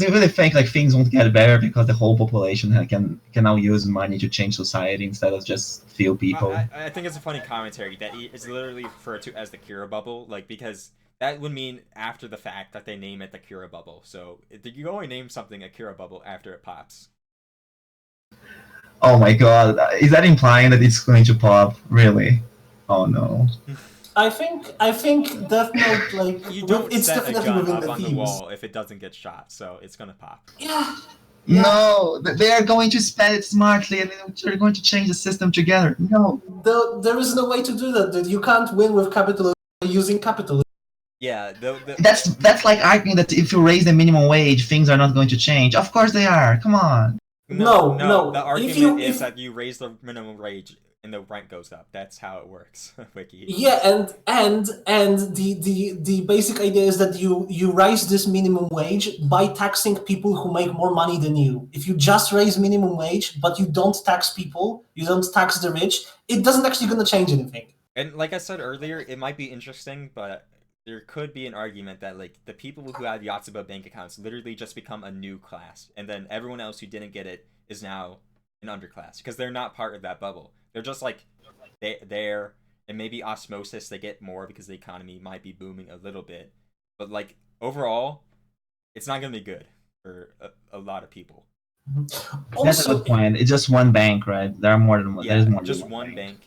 really think like things won't get better because the whole population can now use money to change society instead of just few people.
I think it's a funny commentary that it's literally referred to as the Kira bubble, like because. That would mean after the fact that they name it the Kira bubble. So you only name something a Kira bubble after it pops.
Oh my god, is that implying that it's going to pop? Really? Oh no.
I think Death Note, like,
you don't
it's
set
definitely
a gun
within
up
the
on
themes.
the wall if it doesn't get shot, so it's gonna pop.
Yeah.
No, they are going to spend it smartly and they're going to change the system together. No.
There is no way to do that, dude. You can't win with capitalism by using capitalism.
Yeah,
That's like arguing that if you raise the minimum wage, things are not going to change. Of course they are. Come on.
No. The argument is that you raise the minimum wage and the rent goes up. That's how it works, Wiki.
Yeah, and the basic idea is that you raise this minimum wage by taxing people who make more money than you. If you just raise minimum wage but you don't tax people, you don't tax the rich, it doesn't actually gonna change anything.
And like I said earlier, it might be interesting, but there could be an argument that like the people who had Yotsuba bank accounts literally just become a new class, and then everyone else who didn't get it is now an underclass because they're not part of that bubble. They're just like there, and maybe osmosis they get more because the economy might be booming a little bit, but like overall, it's not gonna be good for a lot of people.
That's a good point. It's just one bank, right? There are more than one.
Yeah,
there's more
just
than
one bank.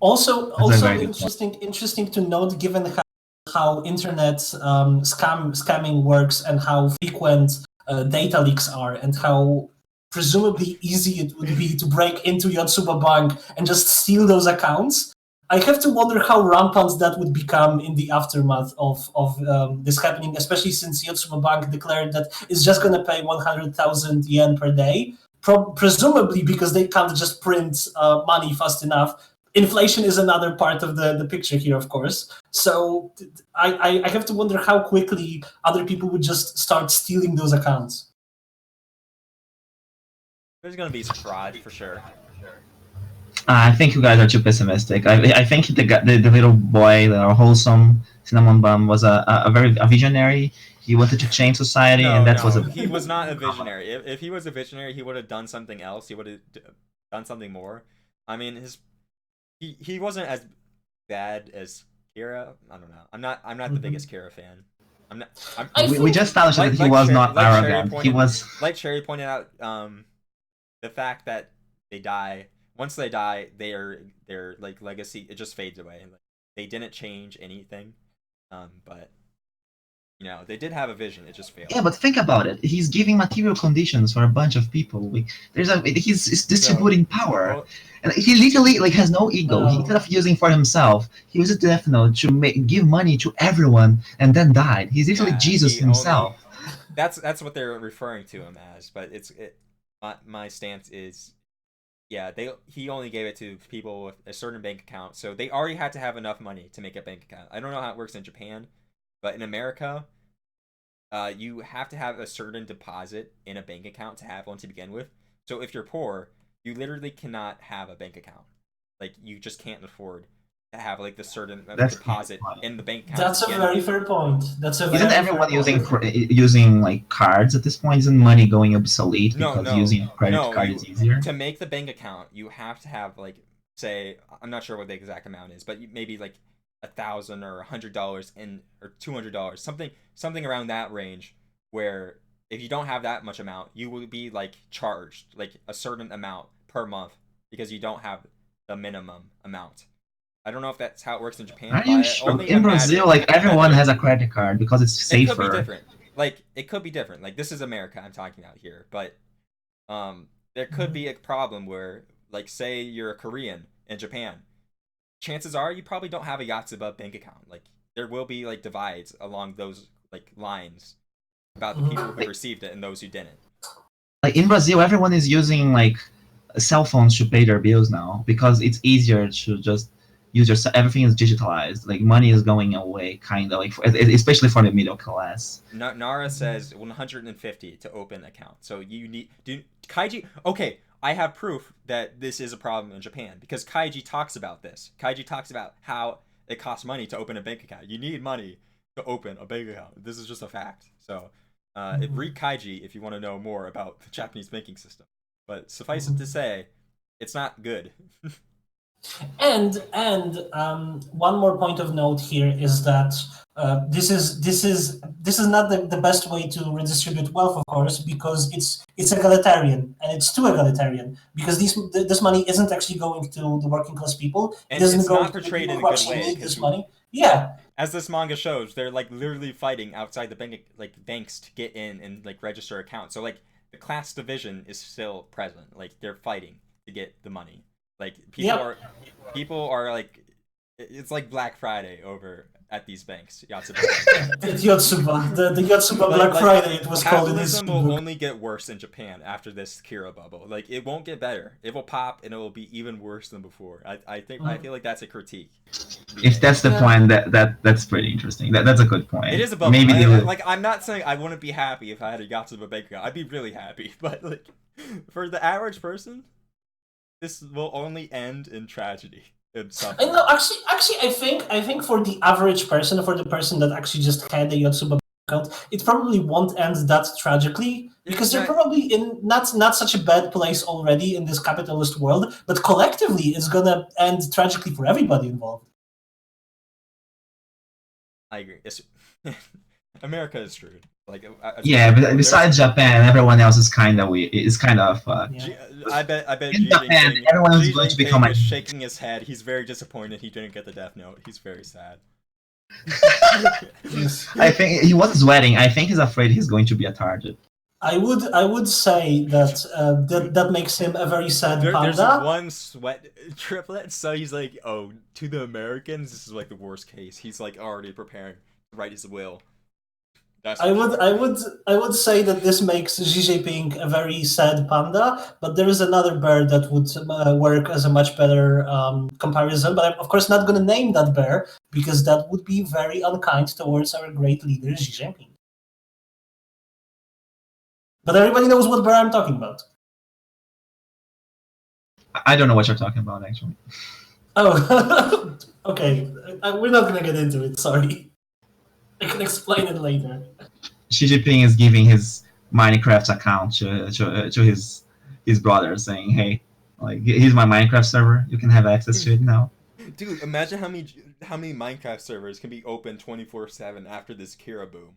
Also interesting to note, given how internet scamming works and how frequent data leaks are, and how presumably easy it would be to break into Yotsuba Bank and just steal those accounts. I have to wonder how rampant that would become in the aftermath of this happening, especially since Yotsuba Bank declared that it's just going to pay 100,000 yen per day, presumably because they can't just print money fast enough. Inflation is another part of the picture here, of course. So I have to wonder how quickly other people would just start stealing those accounts.
There's going to be fraud for sure.
I think you guys are too pessimistic. I think the little boy, the wholesome cinnamon bun, was a visionary. He wanted to change society,
he was not a visionary. If he was a visionary, he would have done something else. He would have done something more. I mean, he wasn't as bad as Kira. I don't know. I'm not the biggest Kira fan.
We just established that he was not arrogant. He was,
like Sherry pointed out, the fact that they die. Once they die, their like legacy, it just fades away. Like, they didn't change anything, but you know they did have a vision. It just failed.
Yeah, but think about it. He's giving material conditions for a bunch of people. He's distributing power, and he literally has no ego. He instead of using for himself, he used the Death Note to give money to everyone, and then died. He's literally Jesus himself.
That's what they're referring to him as. But my stance is. Yeah, he only gave it to people with a certain bank account, so they already had to have enough money to make a bank account. I don't know how it works in Japan, but in America, you have to have a certain deposit in a bank account to have one to begin with. So if you're poor, you literally cannot have a bank account. Like, you just can't afford to have like the certain deposit in the bank account.
That's a very fair point.
Isn't everyone using like cards at this point? Isn't money going obsolete because using a credit card is easier?
To make the bank account, you have to have like, say, I'm not sure what the exact amount is, but maybe like $1,000 or $100 in or $200, something around that range, where if you don't have that much amount, you will be like charged like a certain amount per month because you don't have the minimum amount. I don't know if that's how it works in Japan.
Are you sure? In Brazil, like everyone has a credit card because it's safer.
It could be different. Like it could be different. Like this is America I'm talking about here, but there could be a problem where, like, say you're a Korean in Japan, chances are you probably don't have a Yatsuba bank account. Like there will be like divides along those like lines about the people who received it and those who didn't.
Like in Brazil, everyone is using like cell phones to pay their bills now because it's easier to just use your. Everything is digitalized. Like money is going away, kind of like, especially for the middle class.
Nara says 150 to open an account. So you need Kaiji. Okay, I have proof that this is a problem in Japan because Kaiji talks about this. Kaiji talks about how it costs money to open a bank account. You need money to open a bank account. This is just a fact. So read Kaiji if you want to know more about the Japanese banking system. But suffice it to say, it's not good.
And one more point of note here is that this is not the best way to redistribute wealth, of course, because it's egalitarian, and it's too egalitarian because this money isn't actually going to the working class people.
And it doesn't go not portrayed in a good way.
Need this money. Yeah.
As this manga shows, they're like literally fighting outside the banks to get in and like register accounts. So like the class division is still present. Like they're fighting to get the money. Like people are like, it's like Black Friday over at these banks. Yatsuba.
the Yatsuba Black Friday. It was called in this.
Capitalism will only get worse in Japan after this Kira bubble. Like it won't get better. It will pop and it will be even worse than before. I feel like that's a critique.
If that's the point, that's pretty interesting. That's a good point.
It is a bubble.
Maybe
like I'm not saying I wouldn't be happy if I had a Yatsuba bank account. I'd be really happy, but like for the average person, this will only end in tragedy.
No, actually, I think for the average person, for the person that actually just had a Yatsuba account, it probably won't end that tragically because they're probably in not such a bad place already in this capitalist world. But collectively, it's gonna end tragically for everybody involved.
I agree. America is screwed. Like
but besides Japan, everyone else is kind of weird. It's kind of.
I bet.
In Japan, everyone is going to become
shaking his head. He's very disappointed he didn't get the Death Note. He's very sad.
I think he wasn't sweating. I think he's afraid he's going to be a target.
I would say that that makes him a very sad panda.
There's one sweat triplet, so he's like, oh, to the Americans, this is like the worst case. He's like already preparing to write his will. I
would say that this makes Xi Jinping a very sad panda, but there is another bear that would work as a much better comparison. But I'm of course not going to name that bear because that would be very unkind towards our great leader Xi Jinping. But everybody knows what bear I'm talking about.
I don't know what you're talking about, actually.
Oh, okay. We're not going to get into it. Sorry. I can explain it later.
Xi Jinping is giving his Minecraft account to his brother, saying, "Hey, like here's my Minecraft server. You can have access to it now."
Dude, imagine how many Minecraft servers can be open 24/7 after this Kira boom.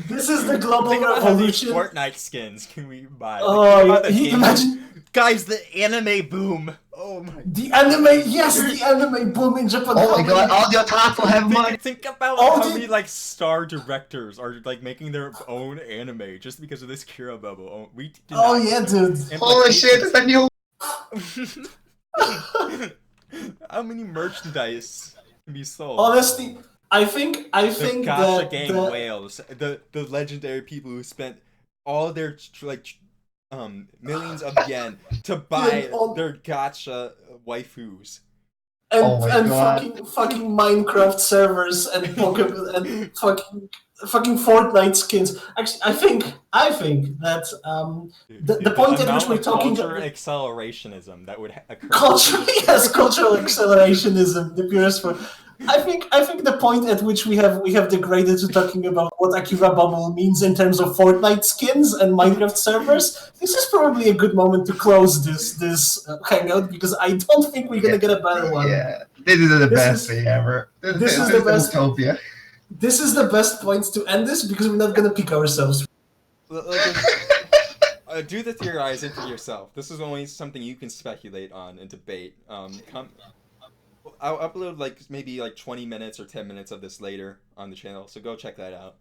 This is the global revolution.
Fortnite skins can we buy?
Oh, imagine.
Guys, the anime boom! Oh my!
The anime boom in Japan.
Oh my god! All the otaku have money.
Think about how many like star directors are like making their own anime just because of this Kira bubble.
Dude!
Holy shit! It's a new.
How many merchandise can be sold?
Honestly, I think
the Gacha gang whales, the legendary people who spent all their millions of yen to buy their gacha waifus.
And fucking Minecraft servers and Pokemon and fucking Fortnite skins. Actually, I think that the point at which we're talking
cultural accelerationism that would occur.
Cultural accelerationism, the purest form. I think the point at which we have degraded to talking about what Akiva Bubble means in terms of Fortnite skins and Minecraft servers, this is probably a good moment to close this hangout, because I don't think we're gonna get a better one.
Yeah, this is the best thing ever.
This is the best.
Utopia.
This is the best point to end this, because we're not gonna pick ourselves.
Do the theorizing for yourself. This is only something you can speculate on and debate. I'll upload maybe 20 minutes or 10 minutes of this later on the channel, so go check that out.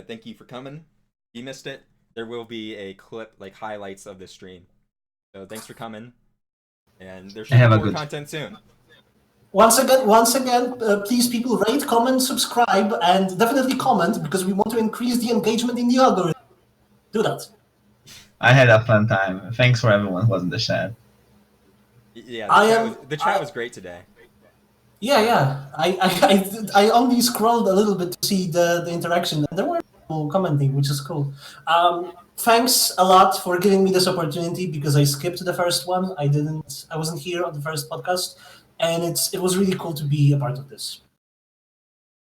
Thank you for coming. If you missed it, there will be a clip, highlights of this stream. So thanks for coming, and there should be more content soon.
Once again, please people rate, comment, subscribe, and definitely comment, because we want to increase the engagement in the algorithm. Do that.
I had a fun time. Thanks for everyone who was in the chat.
Yeah, the chat was great today.
Yeah. I only scrolled a little bit to see the interaction. There were people commenting, which is cool. Thanks a lot for giving me this opportunity, because I skipped the first one. I wasn't here on the first podcast, and it was really cool to be a part of this.